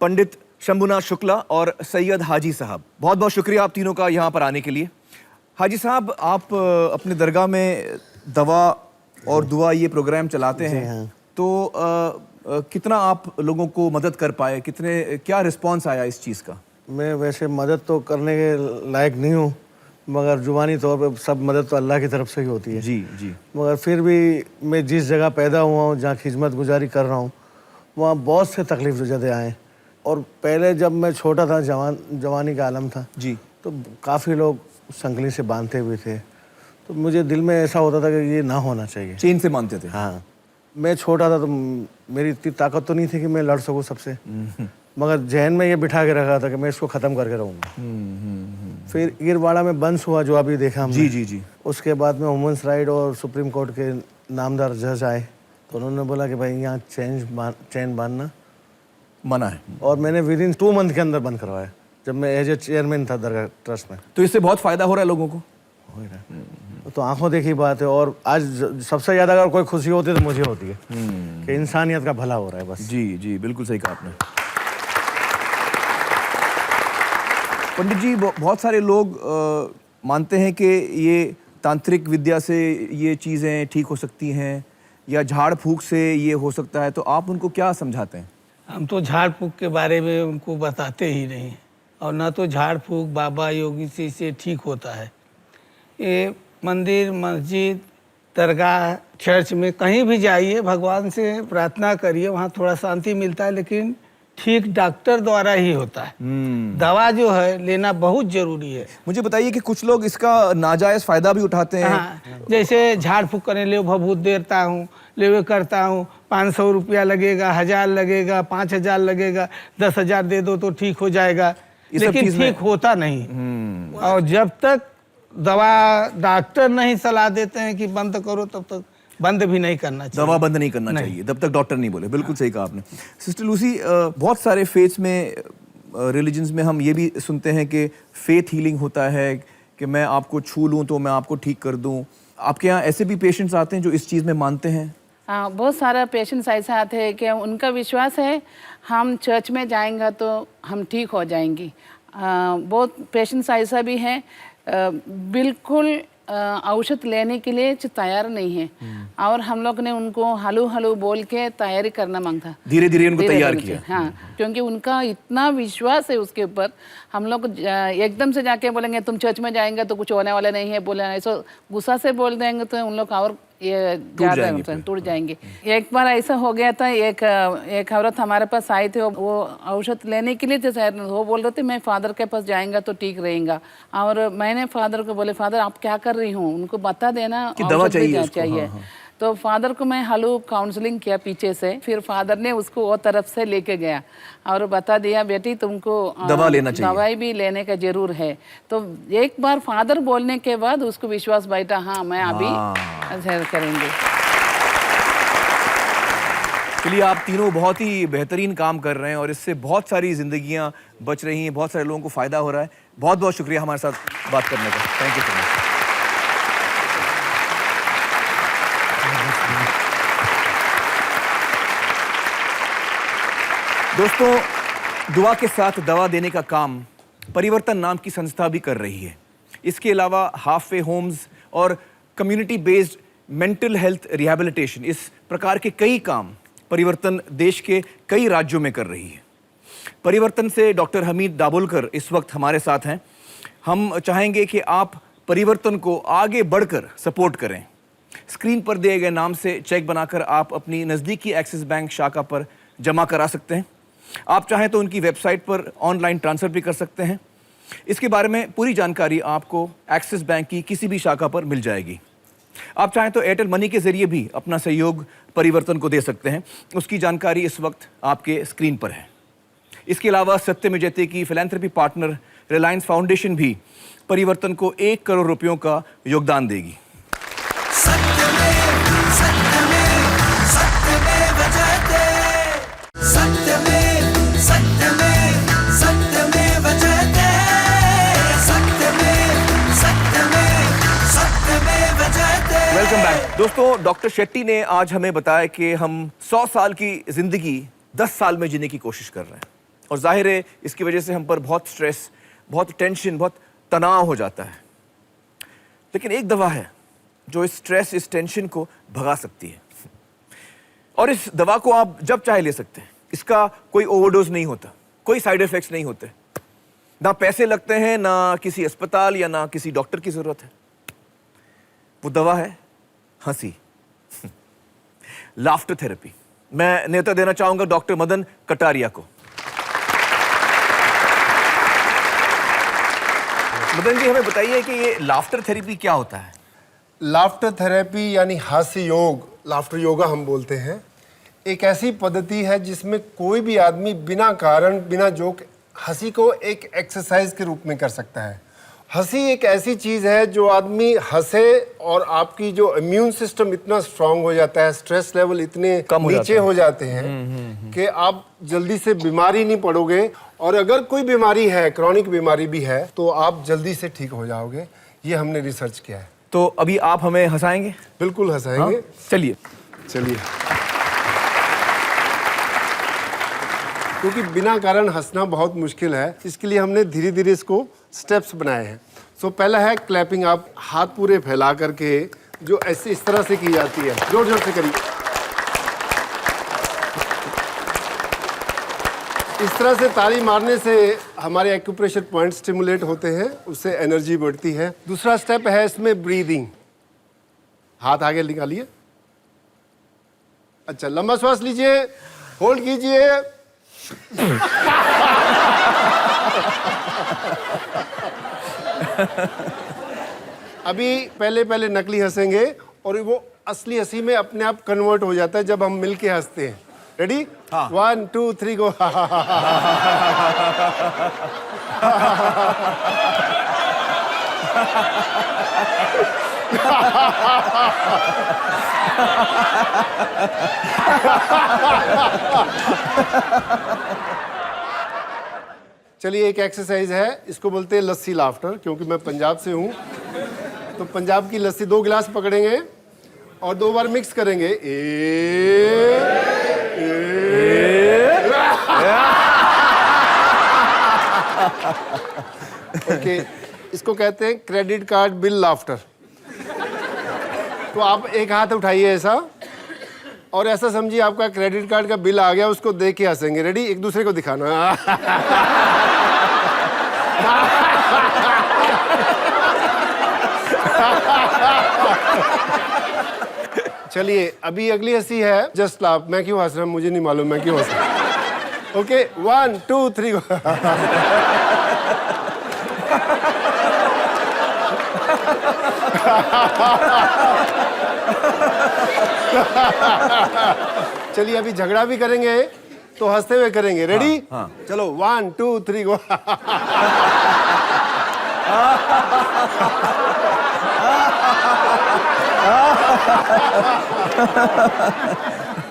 पंडित शंभुनाथ शुक्ला और सैयद हाजी साहब। बहुत बहुत शुक्रिया आप तीनों का यहाँ पर आने के लिए। हाजी साहब, आप अपने दरगाह में दवा और दुआ ये प्रोग्राम चलाते हैं, तो कितना आप लोगों को मदद कर पाए, क्या रिस्पांस आया इस चीज़ का? मैं वैसे मदद तो करने के लायक नहीं हूँ, मगर जुबानी तौर पे सब मदद तो अल्लाह की तरफ से ही होती है। जी जी। मगर फिर भी मैं जिस जगह पैदा हुआ हूँ, जहाँ खिदमत गुजारी कर रहा हूँ, वहाँ बहुत से तकलीफ ज़दे आए। और पहले जब मैं छोटा था, जवानी का आलम था जी, तो काफ़ी लोग संगली से बांधते हुए थे, तो मुझे दिल में ऐसा होता था कि ये ना होना चाहिए। चेन से बांधते थे? हाँ, मैं छोटा था तो मेरी इतनी ताकत तो नहीं थी कि मैं लड़ सकूँ सबसे, मगर जहन में ये बिठा के रखा था कि मैं इसको ख़त्म करके रहूँगा। फिर इरवाड़ा में बंस हुआ, जो अभी देखा हमने। जी जी जी। उसके बाद में वुमेंस राइट और सुप्रीम कोर्ट के नामदार जज आए, तो उन्होंने बोला कि भाई यहाँ चेन बांधना मना है। और मैंने विद इन 2 मंथ के अंदर बंद करवाया, जब मैं एज ए चेयरमैन था दरगाह ट्रस्ट में। तो इससे बहुत फायदा हो रहा है लोगों को? हो रहा है, तो आंखों देखी बात है। और आज सबसे ज्यादा अगर कोई खुशी होती है तो मुझे होती है कि इंसानियत का भला हो रहा है बस। जी जी, बिल्कुल सही कहा आपने। पंडित जी, बहुत सारे लोग मानते हैं कि ये तांत्रिक विद्या से ये चीज़ें ठीक हो सकती हैं या झाड़ फूक से ये हो सकता है, तो आप उनको क्या समझाते हैं? हम तो झाड़ फूक के बारे में उनको बताते ही नहीं, और ना तो झाड़ फूक बाबा योगी से इसे ठीक होता है। ये मंदिर, मस्जिद, दरगाह, चर्च में कहीं भी जाइए, भगवान से प्रार्थना करिए, वहाँ थोड़ा शांति मिलता है, लेकिन ठीक डॉक्टर द्वारा ही होता है। दवा जो है लेना बहुत जरूरी है। मुझे बताइए कि कुछ लोग इसका नाजायज फायदा भी उठाते हैं। हाँ, जैसे झाड़ फूक करने ले भभूत देता हूँ, ले करता हूँ, 500 रुपया लगेगा, 1000 लगेगा, 5000 लगेगा, 10,000 दे दो तो ठीक हो जाएगा, लेकिन ठीक होता नहीं। और जब तक दवा डॉक्टर नहीं सलाह देते हैं कि बंद करो, तब तक बंद भी नहीं करना चाहिए। दवा बंद नहीं करना चाहिए जब तक डॉक्टर नहीं बोले। बिल्कुल सही कहा आपने। सिस्टर लूसी, बहुत सारे फेथ्स में, रिलीजन्स में हम ये भी सुनते हैं कि फेथ हीलिंग होता है, कि मैं आपको छू लूँ तो मैं आपको ठीक कर दूँ। आपके यहाँ ऐसे भी पेशेंट्स आते हैं जो इस चीज़ में मानते हैं? हाँ, बहुत सारा पेशेंट्स ऐसे आते हैं कि उनका विश्वास है हम चर्च में जाएंगे तो हम ठीक हो जाएंगी। बहुत पेशेंट्स ऐसा भी हैं बिल्कुल औषध लेने के लिए तैयार नहीं है, और हम लोग ने उनको हलू हलू बोल के तैयारी करना मांगता, धीरे धीरे उनको तैयार किया। हाँ, क्योंकि उनका इतना विश्वास है उसके ऊपर। हम लोग एकदम से जाके बोलेंगे तुम चर्च में जाएंगे तो कुछ होने वाला नहीं है, बोले ऐसा गुस्सा से बोल देंगे तो उन लोग और ये ज़्यादा टूट जाएंगे। एक बार ऐसा हो गया था, एक औरत हमारे पास आई थी, वो औषध लेने के लिए थे शायद, वो बोल रहे थे मैं फादर के पास जाएंगा तो ठीक रहेगा। और मैंने फादर को बोले, फादर आप क्या कर रही हूँ, उनको बता देना कि दवा चाहिए। हाँ। तो फादर को मैं हलू काउंसलिंग किया पीछे से, फिर फादर ने उसको वो तरफ से लेके गया और बता दिया बेटी तुमको दवा लेना चाहिए, दवाई भी लेने का जरूर है। तो एक बार फादर बोलने के बाद उसको विश्वास बैठा, हाँ मैं अभी करेंगे। चलिए, आप तीनों बहुत ही बेहतरीन काम कर रहे हैं और इससे बहुत सारी जिंदगियां बच रही हैं, बहुत सारे लोगों को फायदा हो रहा है। बहुत बहुत शुक्रिया हमारे साथ बात करने का। Thank you so much. दोस्तों, दुआ के साथ दवा देने का काम परिवर्तन नाम की संस्था भी कर रही है। इसके अलावा हाफ वे होम्स और community based mental health rehabilitation, इस प्रकार के कई काम परिवर्तन देश के कई राज्यों में कर रही है। परिवर्तन से डॉक्टर हमीद दाभोलकर इस वक्त हमारे साथ हैं। हम चाहेंगे कि आप परिवर्तन को आगे बढ़कर सपोर्ट करें। स्क्रीन पर दिए गए नाम से चेक बनाकर आप अपनी नज़दीकी एक्सिस बैंक शाखा पर जमा करा सकते हैं। आप चाहें तो उनकी वेबसाइट पर ऑनलाइन ट्रांसफ़र भी कर सकते हैं। इसके बारे में पूरी जानकारी आपको एक्सिस बैंक की किसी भी शाखा पर मिल जाएगी। आप चाहें तो एयरटेल मनी के जरिए भी अपना सहयोग परिवर्तन को दे सकते हैं। उसकी जानकारी इस वक्त आपके स्क्रीन पर है। इसके अलावा सत्यमेव जयते की फिलैंथ्रोपी पार्टनर रिलायंस फाउंडेशन भी परिवर्तन को 1 करोड़ रुपयों का योगदान देगी। Welcome back. दोस्तों, डॉक्टर शेट्टी ने आज हमें बताया कि हम 100 साल की जिंदगी 10 साल में जीने की कोशिश कर रहे हैं, और जाहिर है इसकी वजह से हम पर बहुत स्ट्रेस, बहुत टेंशन, बहुत तनाव हो जाता है। लेकिन एक दवा है जो इस स्ट्रेस, इस टेंशन को भगा सकती है, और इस दवा को आप जब चाहे ले सकते हैं। इसका कोई ओवरडोज नहीं होता, कोई साइड इफेक्ट्स नहीं होते, ना पैसे लगते हैं, ना किसी अस्पताल या ना किसी डॉक्टर की जरूरत है। वो दवा है हंसी, लाफ्टर थेरेपी। मैं नेता देना चाहूंगा डॉक्टर मदन कटारिया को। मदन जी, हमें बताइए कि ये लाफ्टर थेरेपी क्या होता है? लाफ्टर थेरेपी यानी हास्य योग, लाफ्टर योगा हम बोलते हैं, एक ऐसी पद्धति है जिसमें कोई भी आदमी बिना कारण, बिना जोक हंसी को एक एक्सरसाइज के रूप में कर सकता है। हंसी एक ऐसी चीज है जो आदमी हंसे और आपकी जो इम्यून सिस्टम इतना स्ट्रांग हो जाता है, स्ट्रेस लेवल इतने कम हो नीचे जाता है। हो जाते हैं कि आप जल्दी से बीमारी नहीं पड़ोगे, और अगर कोई बीमारी है, क्रॉनिक बीमारी भी है, तो आप जल्दी से ठीक हो जाओगे। ये हमने रिसर्च किया है। तो अभी आप हमें हंसाएंगे? बिल्कुल हंसाएंगे। हाँ? चलिए चलिए। क्योंकि बिना कारण हंसना बहुत मुश्किल है, इसके लिए हमने धीरे धीरे इसको स्टेप्स बनाए हैं। सो पहला है क्लैपिंग। आप हाथ पूरे फैला करके, जो ऐसे इस तरह से की जाती है, जोर जोर से करिए। इस तरह से ताली मारने से हमारे एक्यूप्रेशर पॉइंट स्टिमुलेट होते हैं, उससे एनर्जी बढ़ती है। दूसरा स्टेप है इसमें ब्रीदिंग। हाथ आगे निकालिए। अच्छा, लंबा श्वास लीजिए, होल्ड कीजिए। अभी पहले पहले नकली हंसेंगे और वो असली हंसी में अपने आप कन्वर्ट हो जाता है जब हम मिलके हंसते हैं। रेडी? 1 2 3 गो। चलिए, एक एक्सरसाइज है, इसको बोलते हैं लस्सी लाफ्टर। क्योंकि मैं पंजाब से हूँ, तो पंजाब की लस्सी 2 गिलास पकड़ेंगे और 2 बार मिक्स करेंगे। ओके, इसको कहते हैं क्रेडिट कार्ड बिल लाफ्टर। तो आप एक हाथ उठाइए ऐसा, और ऐसा समझिए आपका क्रेडिट कार्ड का बिल आ गया, उसको देख के हंसेंगे। रेडी? एक दूसरे को दिखाना। चलिए, अभी अगली हंसी है जस्ट लाफ। मैं क्यों हंस रहा हूं मुझे नहीं मालूम, मैं क्यों हंस रहा हूं। ओके, 1 2 3 गो। चलिए, अभी झगड़ा भी करेंगे तो हंसते हुए करेंगे। रेडी? हाँ। चलो, 1 2 3 go.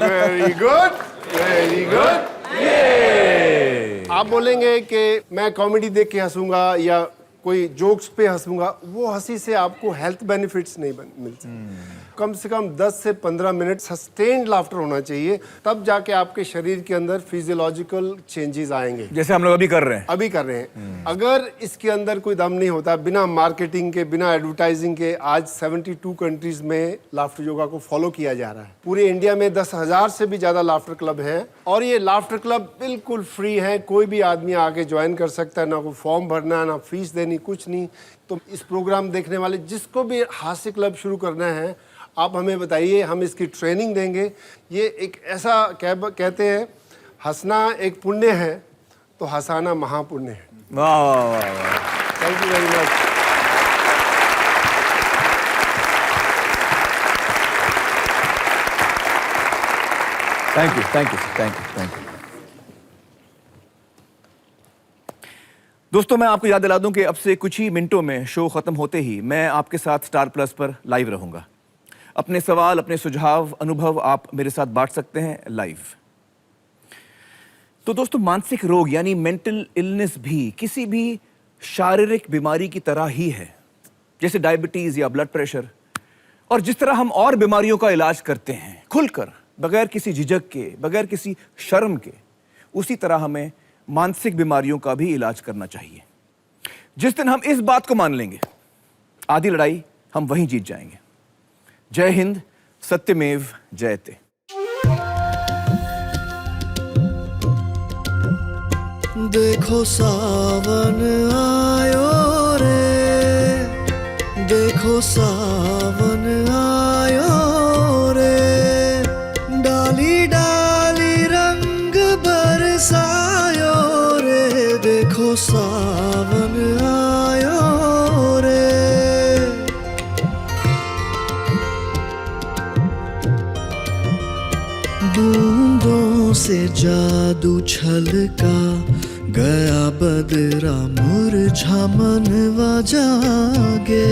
Very good, very good. आप बोलेंगे कि मैं कॉमेडी देख के हंसूंगा या कोई जोक्स पे हंसूंगा, वो हंसी से आपको हेल्थ बेनिफिट्स नहीं मिलते। कम से कम 10 से 15 मिनट सस्टेन्ड लाफ्टर होना चाहिए, तब जाके आपके शरीर के अंदर फिजियोलॉजिकल चेंजेस आएंगे, जैसे हम लोग अभी कर रहे हैं। अगर इसके अंदर कोई दम नहीं होता, बिना मार्केटिंग के, बिना एडवर्टाइजिंग के, आज 72 कंट्रीज में लाफ्टर योगा को फॉलो किया जा रहा है। पूरे इंडिया में 10,000 से भी ज्यादा लाफ्टर क्लब हैं, और ये लाफ्टर क्लब बिल्कुल फ्री है। कोई भी आदमी आके ज्वाइन कर सकता है, ना कोई फॉर्म भरना, ना फीस देनी, कुछ नहीं। तो इस प्रोग्राम देखने वाले जिसको भी हास्य क्लब शुरू करना है, आप हमें बताइए, हम इसकी ट्रेनिंग देंगे। ये एक ऐसा कहते हैं, हंसना एक पुण्य है तो हंसाना महापुण्य है। वाह वाह वाह वाह। Thank you very much. Thank you, thank you, thank you, thank you. दोस्तों, मैं आपको याद दिला दूं कि अब से कुछ ही मिनटों में शो खत्म होते ही मैं आपके साथ स्टार प्लस पर लाइव रहूंगा। अपने सवाल, अपने सुझाव, अनुभव आप मेरे साथ बांट सकते हैं लाइव। तो दोस्तों, मानसिक रोग यानी मेंटल इलनेस भी किसी भी शारीरिक बीमारी की तरह ही है, जैसे डायबिटीज या ब्लड प्रेशर। और जिस तरह हम और बीमारियों का इलाज करते हैं खुलकर, बगैर किसी झिझक के, बगैर किसी शर्म के, उसी तरह हमें मानसिक बीमारियों का भी इलाज करना चाहिए। जिस दिन हम इस बात को मान लेंगे, आधी लड़ाई हम वहीं जीत जाएंगे। जय हिंद, सत्यमेव जयते। देखो सावन आयो रे, देखो सावन आयो रे, डाली डाली रंग बरसायो रे, देखो सावन आयो रे। बूंदों से जादू छलका, गया बदरा मुरझा मनवा जागे,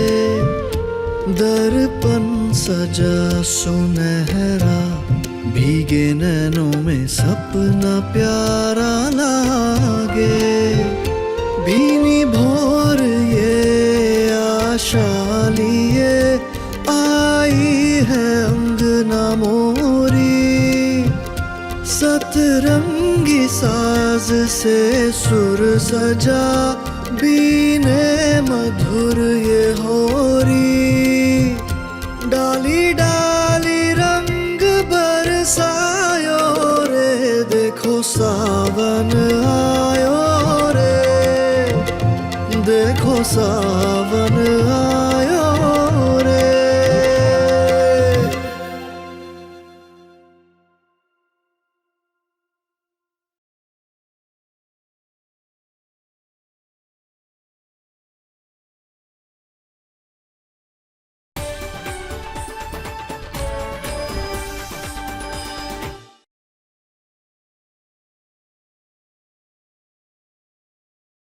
दर्पण सजा सुनहरा, भीगे नैनों में सपना प्यारा लागे। भीनी भोर ये आशा लिए आई है अंगना मोरी, सतरंगी साज से सुर सजा, बीने मधुर ये होरी। डाली डाली रंग बरसायो रे, देखो सावन आयो रे, देखो सावन